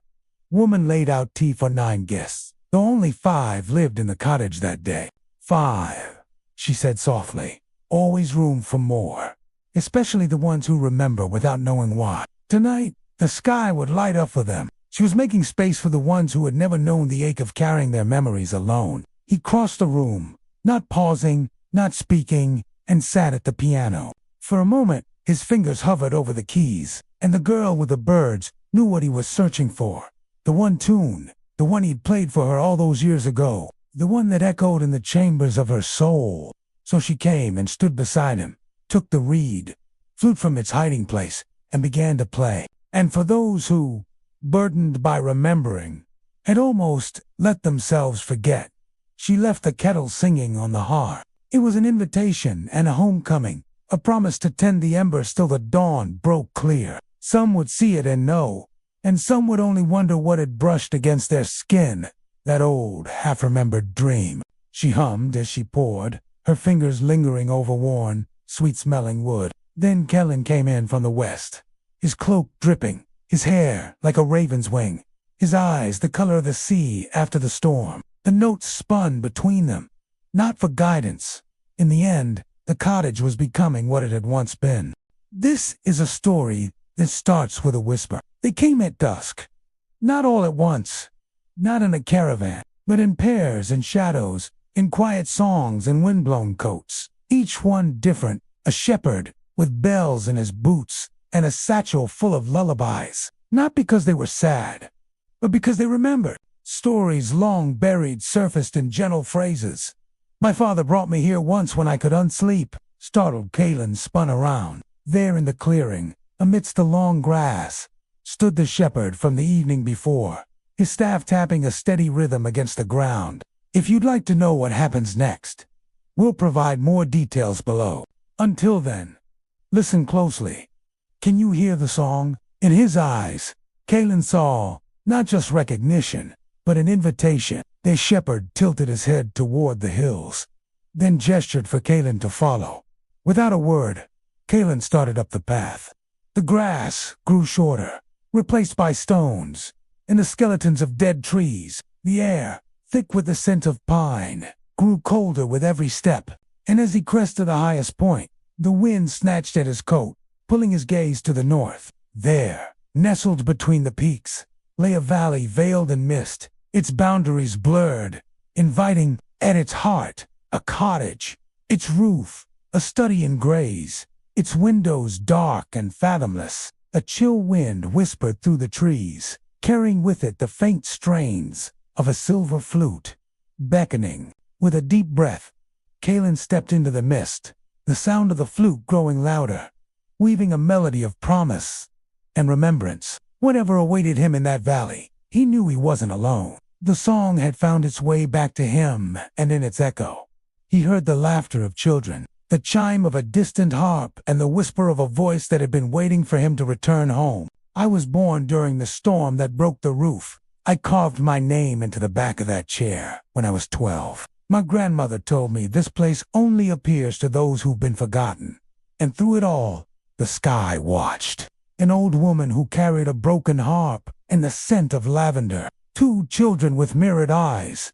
woman laid out tea for 9 guests, though only 5 lived in the cottage that day. 5, she said softly. Always room for more, especially the ones who remember without knowing why. Tonight, the sky would light up for them. She was making space for the ones who had never known the ache of carrying their memories alone. He crossed the room, not pausing, not speaking, and sat at the piano. For a moment, his fingers hovered over the keys, and the girl with the birds knew what he was searching for. The one tune, the one he'd played for her all those years ago, the one that echoed in the chambers of her soul. So she came and stood beside him, took the reed, flute from its hiding place, and began to play. And for those who, burdened by remembering, had almost let themselves forget, she left the kettle singing on the hearth. It was an invitation and a homecoming, a promise to tend the embers till the dawn broke clear. Some would see it and know, and some would only wonder what had brushed against their skin. that old, half-remembered dream. She hummed as she poured, her fingers lingering over worn, sweet-smelling wood. Then Kellen came in from the west, his cloak dripping, his hair like a raven's wing, his eyes the color of the sea after the storm. The notes spun between them, not for guidance. In the end, the cottage was becoming what it had once been. This is a story that starts with a whisper. They came at dusk, not all at once, not in a caravan, but in pairs and shadows, in quiet songs and windblown coats, each one different, a shepherd with bells in his boots and a satchel full of lullabies, not because they were sad, but because they remembered. Stories long buried surfaced in gentle phrases. My father brought me here once when I could unsleep. Startled, Kalen spun around. There in the clearing, amidst the long grass, stood the shepherd from the evening before, his staff tapping a steady rhythm against the ground. If you'd like to know what happens next, we'll provide more details below. Until then, listen closely. Can you hear the song? In his eyes, Kalen saw not just recognition, but an invitation. The shepherd tilted his head toward the hills, then gestured for Kalen to follow. Without a word, Kalen started up the path. The grass grew shorter, replaced by stones, and the skeletons of dead trees. The air, thick with the scent of pine, grew colder with every step, and as he crested the highest point, the wind snatched at his coat, pulling his gaze to the north. There, nestled between the peaks, lay a valley veiled in mist, its boundaries blurred, inviting, at its heart, a cottage, its roof, a study in grays, its windows dark and fathomless. A chill wind whispered through the trees, carrying with it the faint strains of a silver flute. Beckoning, with a deep breath, Kalen stepped into the mist, the sound of the flute growing louder, weaving a melody of promise and remembrance. Whatever awaited him in that valley, he knew he wasn't alone. The song had found its way back to him, and in its echo, he heard the laughter of children, the chime of a distant harp, and the whisper of a voice that had been waiting for him to return home. I was born during the storm that broke the roof. I carved my name into the back of that chair when I was 12. My grandmother told me this place only appears to those who've been forgotten. And through it all, the sky watched. An old woman who carried a broken harp and the scent of lavender. Two children with mirrored eyes,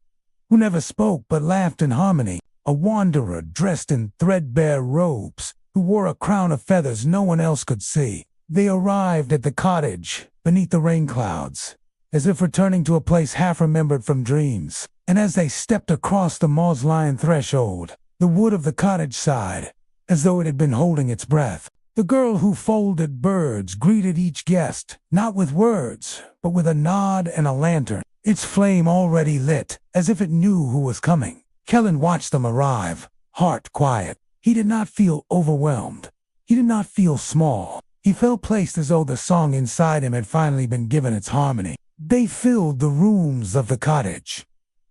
who never spoke but laughed in harmony. A wanderer dressed in threadbare robes, who wore a crown of feathers no one else could see. They arrived at the cottage beneath the rainclouds, as if returning to a place half-remembered from dreams. And as they stepped across the moss-lined threshold, the wood of the cottage sighed, as though it had been holding its breath. The girl who folded birds greeted each guest, not with words, but with a nod and a lantern, its flame already lit, as if it knew who was coming. Kellen watched them arrive, heart quiet. He did not feel overwhelmed. He did not feel small. He felt placed as though the song inside him had finally been given its harmony. They filled the rooms of the cottage.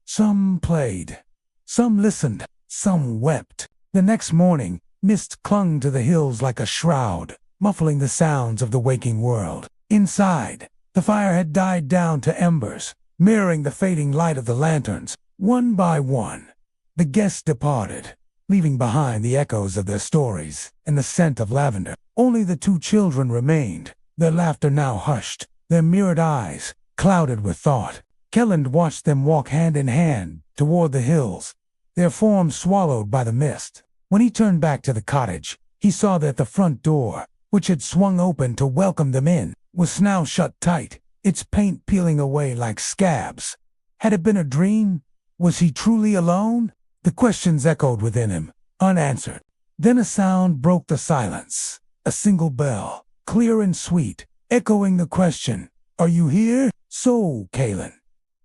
Some played, some listened, some wept. The next morning, mist clung to the hills like a shroud, muffling the sounds of the waking world. Inside, the fire had died down to embers, mirroring the fading light of the lanterns. One by one, the guests departed, leaving behind the echoes of their stories and the scent of lavender. Only the two children remained, their laughter now hushed, their mirrored eyes clouded with thought. Kellen watched them walk hand in hand toward the hills, their forms swallowed by the mist. When he turned back to the cottage, he saw that the front door, which had swung open to welcome them in, was now shut tight, its paint peeling away like scabs. Had it been a dream? Was he truly alone? The questions echoed within him, unanswered. Then a sound broke the silence, a single bell, clear and sweet, echoing the question, "Are you here?" So, Kalen,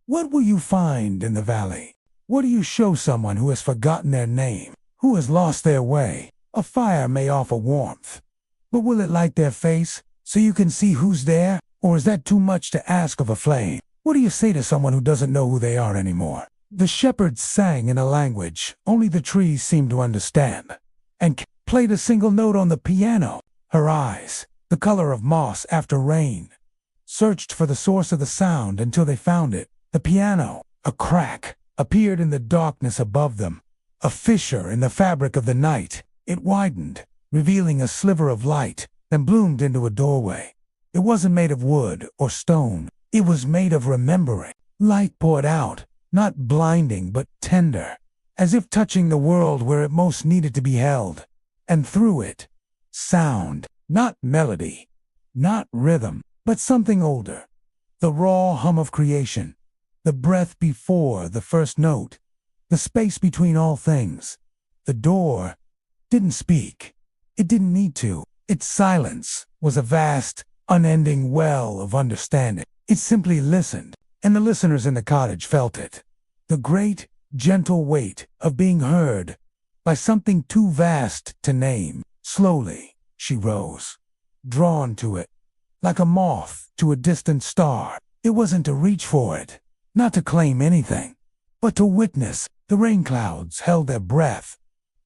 what will you find in the valley? What do you show someone who has forgotten their name, who has lost their way? A fire may offer warmth, but will it light their face so you can see who's there? Or is that too much to ask of a flame? What do you say to someone who doesn't know who they are anymore? The shepherd sang in a language only the trees seemed to understand, and played a single note on the piano. Her eyes, the color of moss after rain, searched for the source of the sound until they found it. The piano, A crack appeared in the darkness above them, a fissure in the fabric of the night. It widened, revealing a sliver of light, then bloomed into a doorway. It wasn't made of wood or stone. It was made of remembering. Light poured out, not blinding but tender, as if touching the world where it most needed to be held. And through it, sound, not melody, not rhythm, but something older. The raw hum of creation, the breath before the first note, the space between all things. The door didn't speak. It didn't need to. Its silence was a vast, unending well of understanding. It simply listened, and the listeners in the cottage felt it. The great, gentle weight of being heard by something too vast to name. Slowly, she rose, drawn to it, like a moth to a distant star. It wasn't to reach for it, not to claim anything, but to witness. The rainclouds held their breath.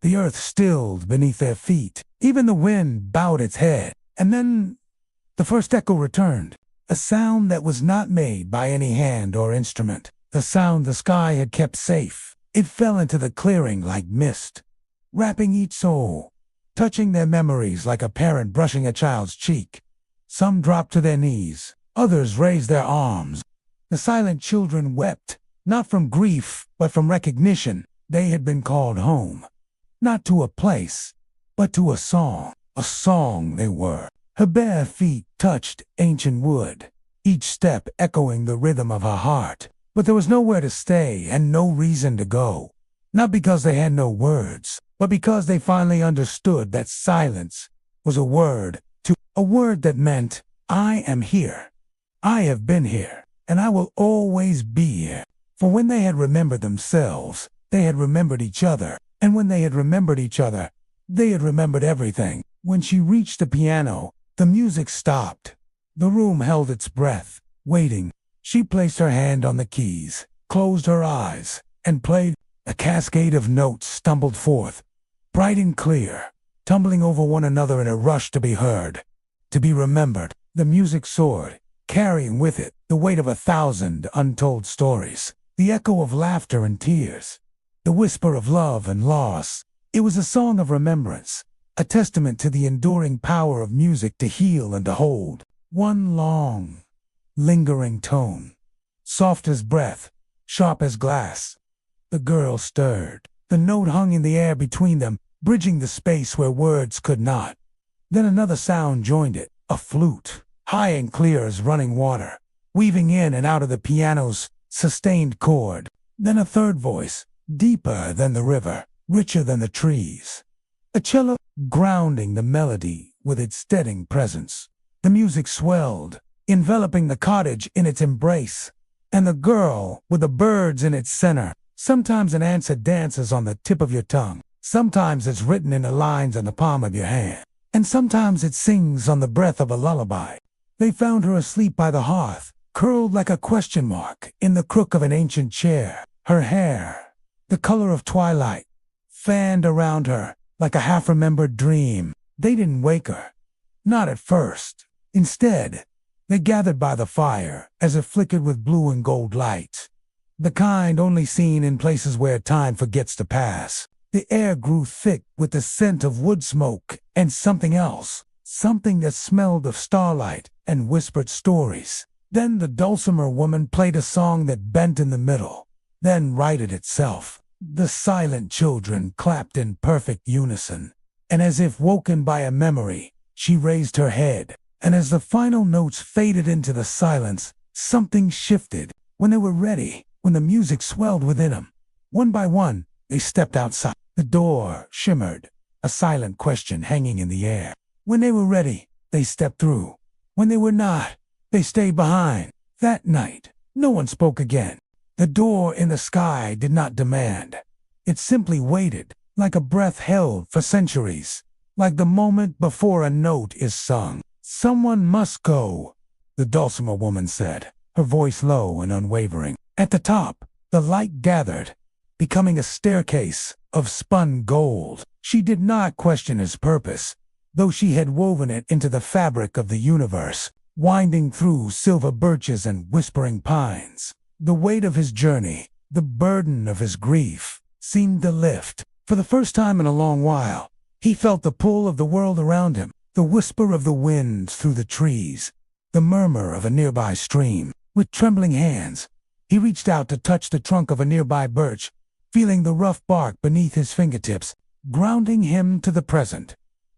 The earth stilled beneath their feet. Even the wind bowed its head. And then the first echo returned, a sound that was not made by any hand or instrument, the sound the sky had kept safe. It fell into the clearing like mist, wrapping each soul, touching their memories like a parent brushing a child's cheek. Some dropped to their knees, others raised their arms. The silent children wept, not from grief, but from recognition. They had been called home, not to a place, but to a song. A song they were. Her bare feet touched ancient wood, each step echoing the rhythm of her heart. But there was nowhere to stay and no reason to go. Not because they had no words, but because they finally understood that silence was a word that meant, I am here. I have been here, and I will always be here. For when they had remembered themselves, they had remembered each other. And when they had remembered each other, they had remembered everything. When she reached the piano, the music stopped. The room held its breath, waiting. She placed her hand on the keys, closed her eyes, and played. A cascade of notes stumbled forth, bright and clear, tumbling over one another in a rush to be heard, to be remembered. The music soared, carrying with it the weight of 1,000 untold stories, the echo of laughter and tears, the whisper of love and loss. It was a song of remembrance, a testament to the enduring power of music to heal and to hold. One long, lingering tone, soft as breath, sharp as glass. The girl stirred. The note hung in the air between them, bridging the space where words could not. Then another sound joined it, a flute, high and clear as running water, weaving in and out of the piano's sustained chord. Then a third voice, deeper than the river, richer than the trees. A cello, grounding the melody with its steadying presence. The music swelled, enveloping the cottage in its embrace, and the girl with the birds in its center. Sometimes an answer dances on the tip of your tongue. Sometimes it's written in the lines on the palm of your hand. And sometimes it sings on the breath of a lullaby. They found her asleep by the hearth, curled like a question mark in the crook of an ancient chair. Her hair, the color of twilight, fanned around her like a half-remembered dream. They didn't wake her. Not at first. Instead, they gathered by the fire as it flickered with blue and gold light. The kind only seen in places where time forgets to pass. The air grew thick with the scent of wood smoke and something else, something that smelled of starlight and whispered stories. Then the dulcimer woman played a song that bent in the middle, then righted itself. The silent children clapped in perfect unison, and as if woken by a memory, she raised her head. And as the final notes faded into the silence, something shifted. When they were ready, when the music swelled within them, one by one, they stepped outside. The door shimmered, a silent question hanging in the air. When they were ready, they stepped through. When they were not, they stayed behind. That night, no one spoke again. The door in the sky did not demand. It simply waited, like a breath held for centuries, like the moment before a note is sung. Someone must go, the dulcimer woman said, her voice low and unwavering. At the top, the light gathered, becoming a staircase of spun gold. She did not question its purpose, though she had woven it into the fabric of the universe, winding through silver birches and whispering pines. The weight of his journey, the burden of his grief, seemed to lift. For the first time in a long while, he felt the pull of the world around him, the whisper of the wind through the trees, the murmur of a nearby stream. With trembling hands, he reached out to touch the trunk of a nearby birch, feeling the rough bark beneath his fingertips, grounding him to the present,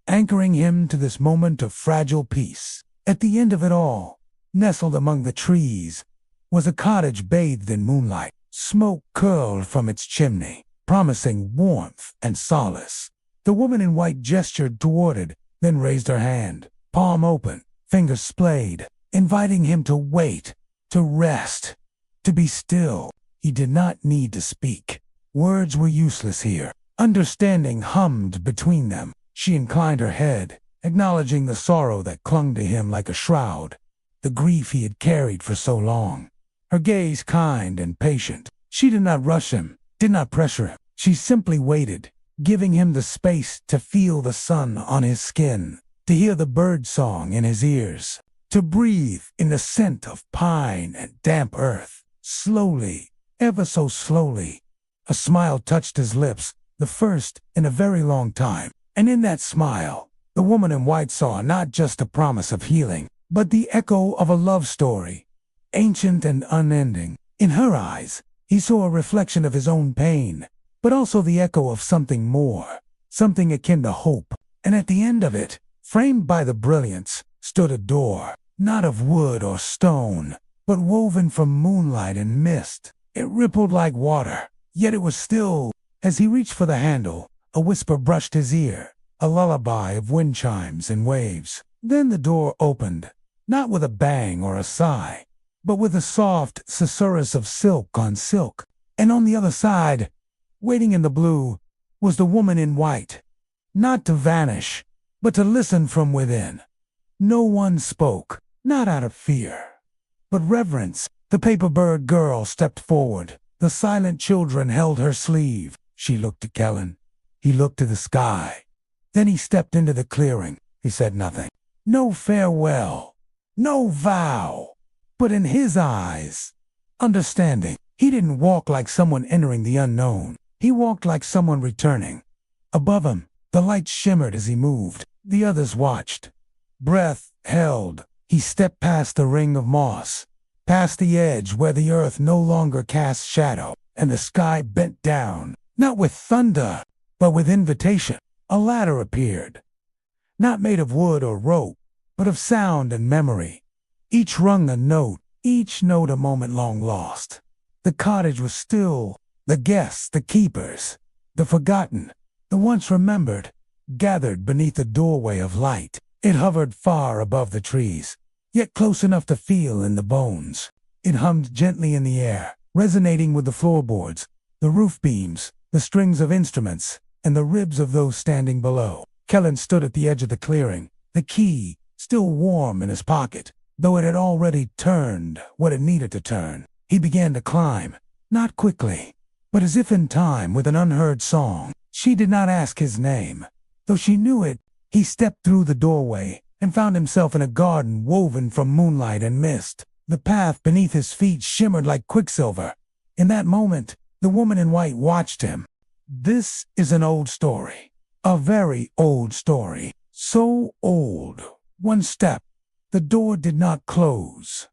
anchoring him to this moment of fragile peace. At the end of it all, nestled among the trees, was a cottage bathed in moonlight. Smoke curled from its chimney, promising warmth and solace. The woman in white gestured toward it, then raised her hand, palm open, fingers splayed, inviting him to wait, to rest, to be still. He did not need to speak. Words were useless here. Understanding hummed between them. She inclined her head, acknowledging the sorrow that clung to him like a shroud, the grief he had carried for so long. Her gaze kind and patient. She did not rush him, did not pressure him. She simply waited, giving him the space to feel the sun on his skin, to hear the bird song in his ears, to breathe in the scent of pine and damp earth. Slowly, ever so slowly, a smile touched his lips, the first in a very long time. And in that smile, the woman in white saw not just a promise of healing, but the echo of a love story, ancient and unending. In her eyes, he saw a reflection of his own pain, but also the echo of something more, something akin to hope. And at the end of it, framed by the brilliance, stood a door, not of wood or stone, but woven from moonlight and mist. It rippled like water, yet it was still. As he reached for the handle, a whisper brushed his ear, a lullaby of wind chimes and waves. Then the door opened, not with a bang or a sigh, but with a soft susurrus of silk on silk. And on the other side, waiting in the blue, was the woman in white, not to vanish, but to listen from within. No one spoke, not out of fear, but reverence. The paper bird girl stepped forward. The silent children held her sleeve. She looked to Kellen. He looked to the sky. Then he stepped into the clearing. He said nothing. No farewell, no vow. But in his eyes, understanding. He didn't walk like someone entering the unknown. He walked like someone returning. Above him, the light shimmered as he moved. The others watched. Breath held. He stepped past the ring of moss, past the edge where the earth no longer cast shadow, and the sky bent down, not with thunder, but with invitation. A ladder appeared, not made of wood or rope, but of sound and memory. Each rung a note, each note a moment long lost. The cottage was still. The guests, the keepers, the forgotten, the once remembered, gathered beneath the doorway of light. It hovered far above the trees, yet close enough to feel in the bones. It hummed gently in the air, resonating with the floorboards, the roof beams, the strings of instruments, and the ribs of those standing below. Kellen stood at the edge of the clearing, the key still warm in his pocket, though it had already turned what it needed to turn. He began to climb, not quickly, but as if in time with an unheard song. She did not ask his name, though she knew it. He stepped through the doorway and found himself in a garden woven from moonlight and mist. The path beneath his feet shimmered like quicksilver. In that moment, the woman in white watched him. This is an old story, a very old story, so old. One step, the door did not close,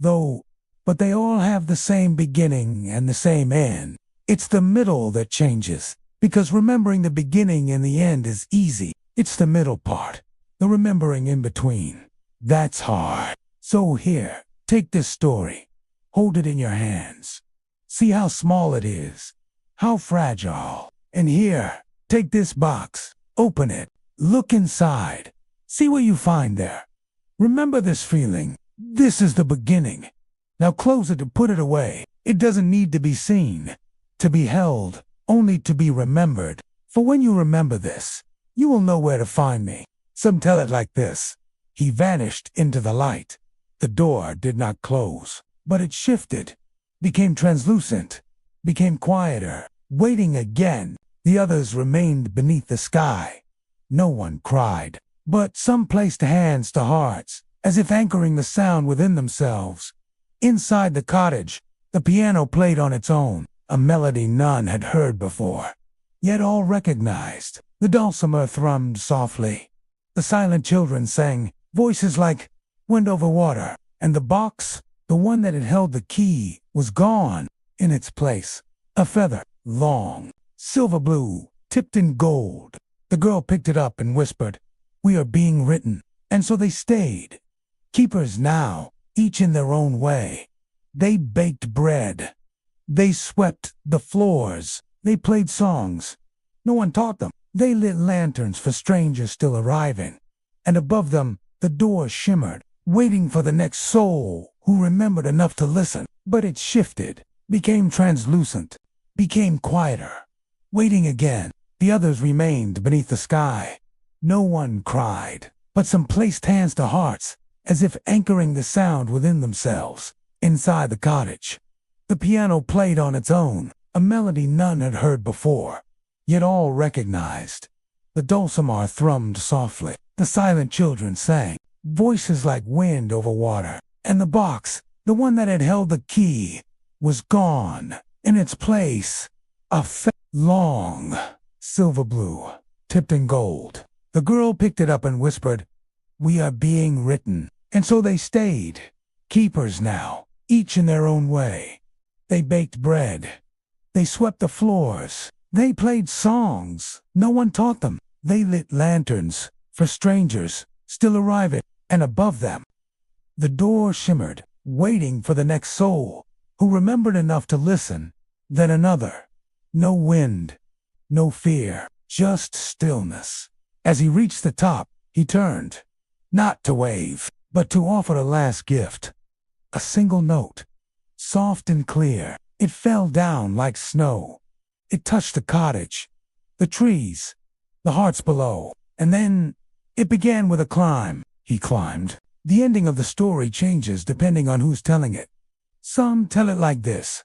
but they all have the same beginning and the same end. It's the middle that changes, because remembering the beginning and the end is easy. It's the middle part, the remembering in between. That's hard. So here, take this story. Hold it in your hands. See how small it is, how fragile. And here, take this box. Open it. Look inside. See what you find there. Remember this feeling. This is the beginning. Now close it and put it away. It doesn't need to be seen, to be held, only to be remembered. For when you remember this, you will know where to find me. Some tell it like this. He vanished into the light. The door did not close, but it shifted, became translucent, became quieter. Waiting again, the others remained beneath the sky. No one cried, but some placed hands to hearts, as if anchoring the sound within themselves. Inside the cottage, The piano played on its own, a melody none had heard before, yet all recognized. The dulcimer thrummed softly. The silent children sang, voices like wind over water, and the box, the one that had held the key, was gone. In its place, a feather, long, silver blue, tipped in gold. The girl picked it up and whispered, "We are being written." And so they stayed, keepers now, each in their own way. They baked bread. They swept the floors. They played songs. No one taught them. They lit lanterns for strangers still arriving. And above them, the door shimmered, waiting for the next soul who remembered enough to listen. But it shifted, became translucent, became quieter. Waiting again, the others remained beneath the sky. No one cried, but some placed hands to hearts, as if anchoring the sound within themselves. Inside the cottage, the piano played on its own, a melody none had heard before, yet all recognized. The dulcimer thrummed softly. The silent children sang, voices like wind over water. And the box, the one that had held the key, was gone. In its place, a long, silver blue, tipped in gold. The girl picked it up and whispered, "We are being written." And so they stayed, keepers now, each in their own way. They baked bread. They swept the floors. They played songs no one taught them. They lit lanterns for strangers still arriving. And above them, the door shimmered, waiting for the next soul who remembered enough to listen. Then another. No wind, no fear, just stillness. As he reached the top, he turned, not to wave, but to offer a last gift. A single note, soft and clear. It fell down like snow. It touched the cottage, the trees, the hearts below. And then it began with a climb. He climbed. The ending of the story changes depending on who's telling it. Some tell it like this: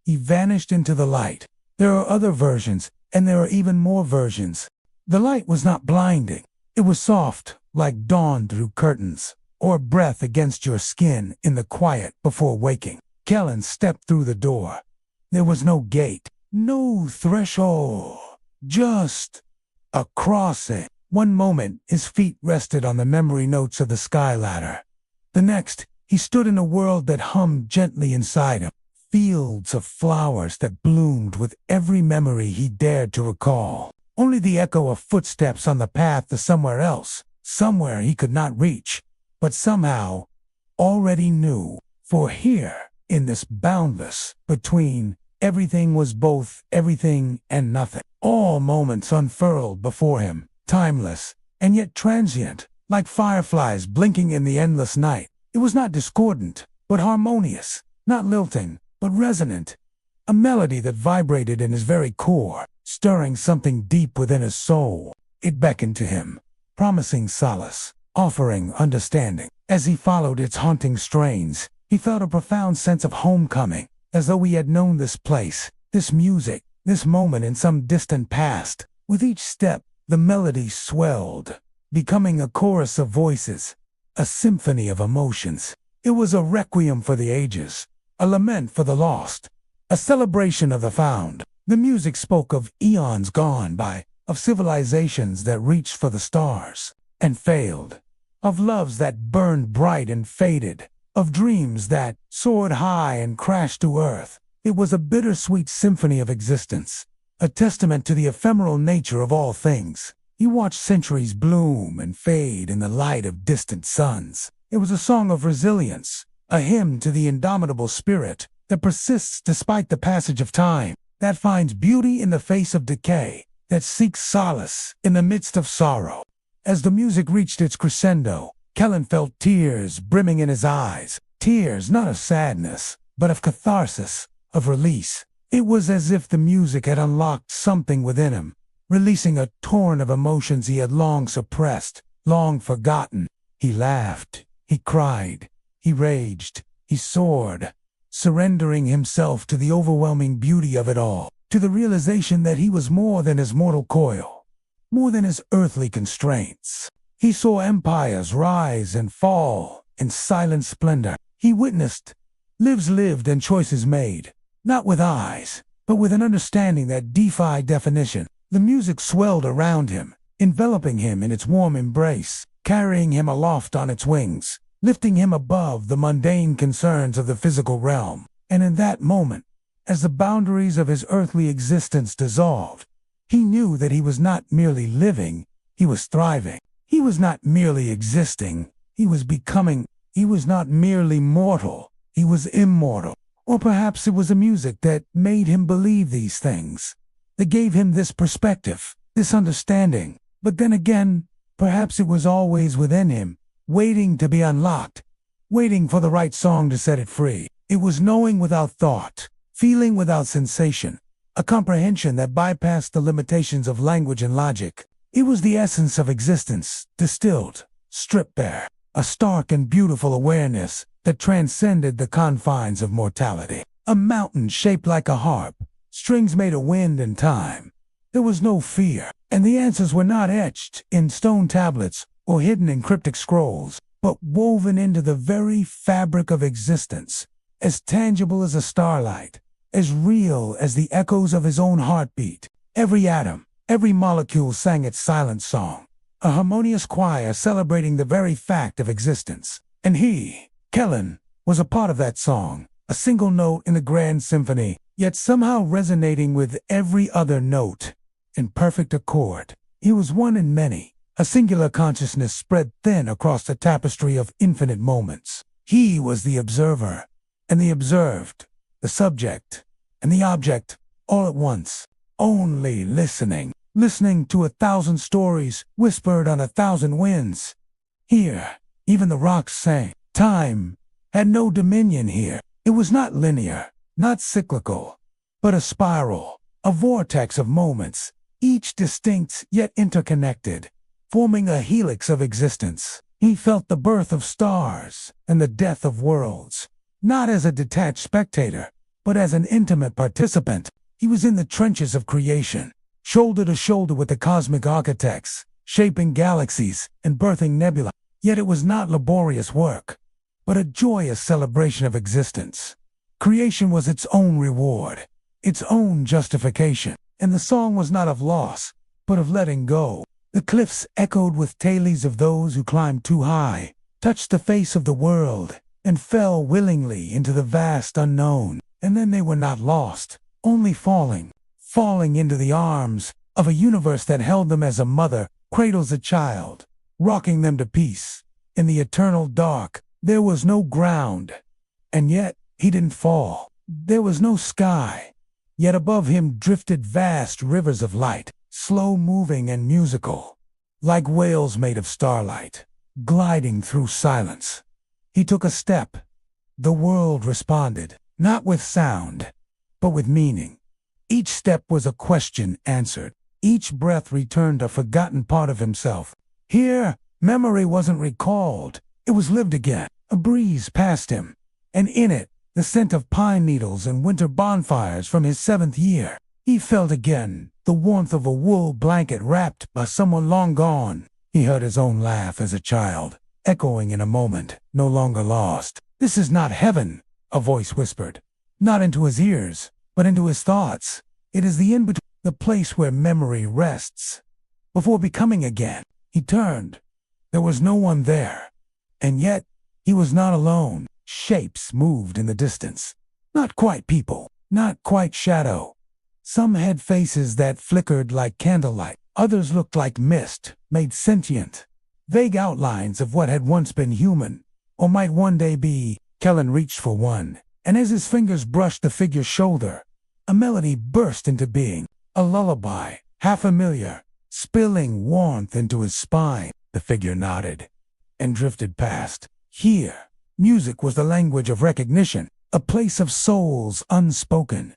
he vanished into the light. There are other versions, and there are even more versions. The light was not blinding. It was soft, like dawn through curtains, or breath against your skin in the quiet before waking. Kellen stepped through the door. There was no gate, no threshold, just a crossing. One moment, his feet rested on the memory notes of the sky ladder. The next, he stood in a world that hummed gently inside him. Fields of flowers that bloomed with every memory he dared to recall. Only the echo of footsteps on the path to somewhere else, somewhere he could not reach, but somehow already knew. For here, in this boundless between, everything was both everything and nothing. All moments unfurled before him, timeless and yet transient, like fireflies blinking in the endless night. It was not discordant, but harmonious, not lilting, but resonant. A melody that vibrated in his very core, stirring something deep within his soul. It beckoned to him, promising solace, offering understanding. As he followed its haunting strains, he felt a profound sense of homecoming, as though he had known this place, this music, this moment in some distant past. With each step, the melody swelled, becoming a chorus of voices, a symphony of emotions. It was a requiem for the ages, a lament for the lost, a celebration of the found. The music spoke of eons gone by, of civilizations that reached for the stars and failed, of loves that burned bright and faded, of dreams that soared high and crashed to earth. It was a bittersweet symphony of existence, a testament to the ephemeral nature of all things. He watched centuries bloom and fade in the light of distant suns. It was a song of resilience, a hymn to the indomitable spirit that persists despite the passage of time, that finds beauty in the face of decay, that seeks solace in the midst of sorrow. As the music reached its crescendo, Kellen felt tears brimming in his eyes, tears not of sadness, but of catharsis, of release. It was as if the music had unlocked something within him, releasing a torrent of emotions he had long suppressed, long forgotten. He laughed, he cried, he raged, he soared, surrendering himself to the overwhelming beauty of it all, to the realization that he was more than his mortal coil, more than his earthly constraints. He saw empires rise and fall in silent splendor. He witnessed Lives lived and choices made, not with eyes, but with an understanding that defied definition. The music swelled around him, enveloping him in its warm embrace, carrying him aloft on its wings, lifting him above the mundane concerns of the physical realm. And in that moment, as the boundaries of his earthly existence dissolved, he knew that he was not merely living, he was thriving. He was not merely existing, he was becoming. He was not merely mortal, he was immortal. Or perhaps it was the music that made him believe these things, that gave him this perspective, this understanding. But then again, perhaps it was always within him, waiting to be unlocked, waiting for the right song to set it free. It was knowing without thought, feeling without sensation, a comprehension that bypassed the limitations of language and logic. It was the essence of existence, distilled, stripped bare, a stark and beautiful awareness that transcended the confines of mortality. A mountain shaped like a harp, strings made of wind and time. There was no fear, and the answers were not etched in stone tablets or hidden in cryptic scrolls, but woven into the very fabric of existence, as tangible as the starlight, as real as the echoes of his own heartbeat. Every atom, every molecule sang its silent song, a harmonious choir celebrating the very fact of existence. And he, Kellen, was a part of that song, a single note in a grand symphony, yet somehow resonating with every other note in perfect accord. He was one in many, a singular consciousness spread thin across the tapestry of infinite moments. He was the observer, and the observed, the subject, and the object, all at once. Only listening to 1,000 stories whispered on 1,000 winds. Here, even the rocks sang. Time had no dominion here. It was not linear, not cyclical, but a spiral, a vortex of moments, each distinct yet interconnected, forming a helix of existence. He felt the birth of stars and the death of worlds, not as a detached spectator, but as an intimate participant. He was in the trenches of creation, shoulder to shoulder with the cosmic architects, shaping galaxies and birthing nebulae. Yet it was not laborious work, but a joyous celebration of existence. Creation was its own reward, its own justification, and the song was not of loss, but of letting go. The cliffs echoed with tales of those who climbed too high, touched the face of the world, and fell willingly into the vast unknown. And then they were not lost, only falling into the arms of a universe that held them as a mother cradles a child, rocking them to peace. In the eternal dark, there was no ground, and yet he didn't fall. There was no sky, yet above him drifted vast rivers of light, slow-moving and musical, like whales made of starlight, gliding through silence. He took a step. The world responded, not with sound, but with meaning. Each step was a question answered. Each breath returned a forgotten part of himself. Here, memory wasn't recalled, it was lived again. A breeze passed him, and in it, the scent of pine needles and winter bonfires from his 7th year. He felt again the warmth of a wool blanket wrapped by someone long gone. He heard his own laugh as a child, echoing in a moment, no longer lost. "This is not heaven," a voice whispered. Not into his ears, but into his thoughts. It is the in-between, the place where memory rests before becoming again. He turned. There was no one there. And yet, he was not alone. Shapes moved in the distance. Not quite people, not quite shadow. Some had faces that flickered like candlelight. Others looked like mist, made sentient. Vague outlines of what had once been human, or might one day be. Kellen reached for one, and as his fingers brushed the figure's shoulder, a melody burst into being. A lullaby, half familiar, spilling warmth into his spine. The figure nodded and drifted past. Here, music was the language of recognition, a place of souls unspoken,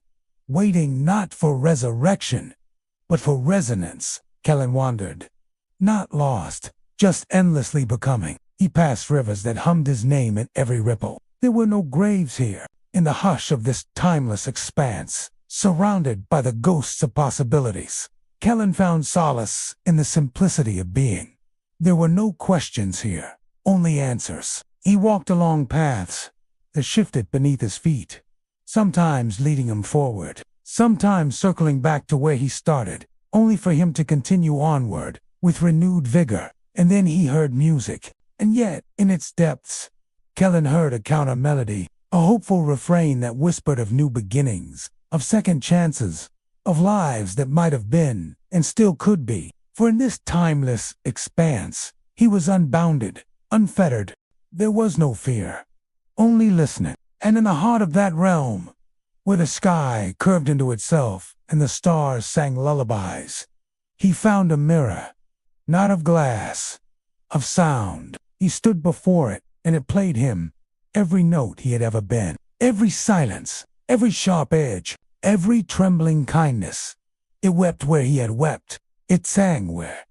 waiting not for resurrection, but for resonance. Kellen wandered, not lost, just endlessly becoming. He passed rivers that hummed his name in every ripple. There were no graves here. In the hush of this timeless expanse, surrounded by the ghosts of possibilities, Kellen found solace in the simplicity of being. There were no questions here, only answers. He walked along paths, that shifted beneath his feet, sometimes leading him forward, sometimes circling back to where he started, only for him to continue onward with renewed vigor. And then he heard music, and yet, in its depths, Kellen heard a counter melody, a hopeful refrain that whispered of new beginnings, of second chances, of lives that might have been, and still could be. For in this timeless expanse, he was unbounded, unfettered. There was no fear, only listening. And in the heart of that realm, where the sky curved into itself and the stars sang lullabies, he found a mirror, not of glass, of sound. He stood before it, and it played him every note he had ever been, every silence, every sharp edge, every trembling kindness. It wept where he had wept. It sang where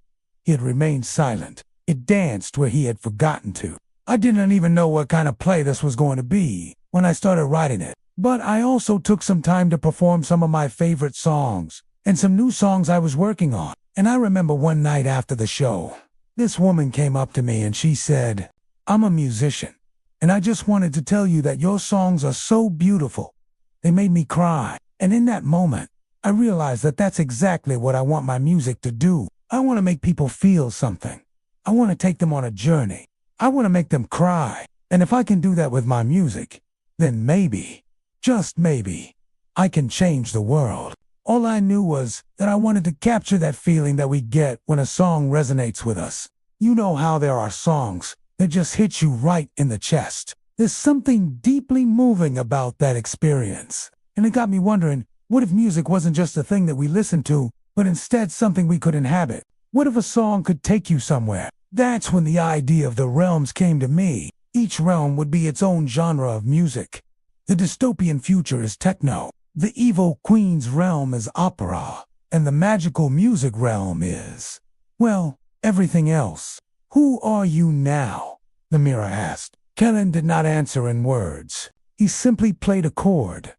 he had remained silent. It danced where he had forgotten to. I didn't even know what kind of play this was going to be when I started writing it, but I also took some time to perform some of my favorite songs and some new songs I was working on. And I remember one night after the show, this woman came up to me and she said, "I'm a musician, and I just wanted to tell you that your songs are so beautiful. They made me cry." And in that moment, I realized that that's exactly what I want my music to do. I want to make people feel something. I want to take them on a journey. I want to make them cry. And if I can do that with my music, then maybe, just maybe, I can change the world. All I knew was that I wanted to capture that feeling that we get when a song resonates with us. You know how there are songs that just hit you right in the chest. There's something deeply moving about that experience. And it got me wondering, what if music wasn't just a thing that we listen to, but instead something we could inhabit? What if a song could take you somewhere? That's when the idea of the realms came to me. Each realm would be its own genre of music. The dystopian future is techno. The evil queen's realm is opera. And the magical music realm is, well, everything else. "Who are you now?" the mirror asked. Kellen did not answer in words. He simply played a chord.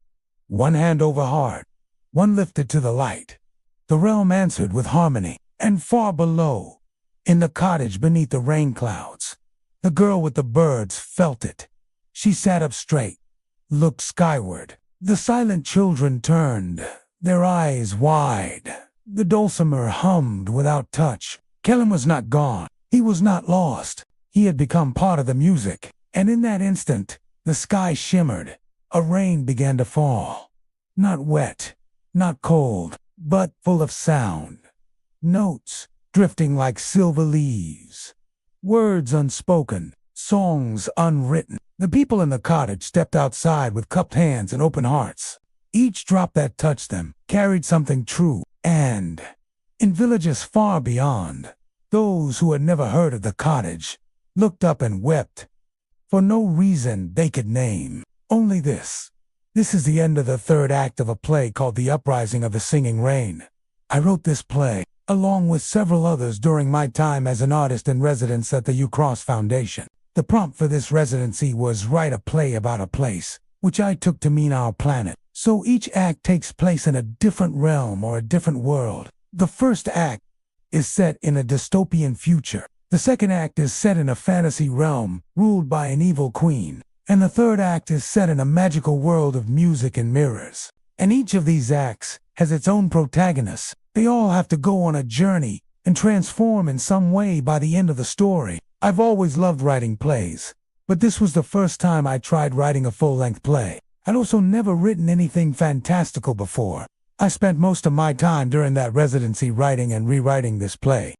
One hand over heart, one lifted to the light. The realm answered with harmony, and far below, in the cottage beneath the rainclouds, the girl with the birds felt it. She sat up straight, looked skyward. The silent children turned, their eyes wide. The dulcimer hummed without touch. Kellen was not gone. He was not lost. He had become part of the music. And in that instant, the sky shimmered. A rain began to fall. Not wet, not cold, but full of sound. Notes drifting like silver leaves. Words unspoken, songs unwritten. The people in the cottage stepped outside with cupped hands and open hearts. Each drop that touched them carried something true. And in villages far beyond, those who had never heard of the cottage looked up and wept, for no reason they could name. Only this. This is the end of the third act of a play called The Uprising of the Singing Rain. I wrote this play, along with several others during my time as an artist in residence at the UCross Foundation. The prompt for this residency was write a play about a place, which I took to mean our planet. So each act takes place in a different realm or a different world. The first act is set in a dystopian future. The second act is set in a fantasy realm ruled by an evil queen. And the third act is set in a magical world of music and mirrors. And each of these acts has its own protagonist. They all have to go on a journey and transform in some way by the end of the story. I've always loved writing plays, but this was the first time I tried writing a full-length play. I'd also never written anything fantastical before. I spent most of my time during that residency writing and rewriting this play.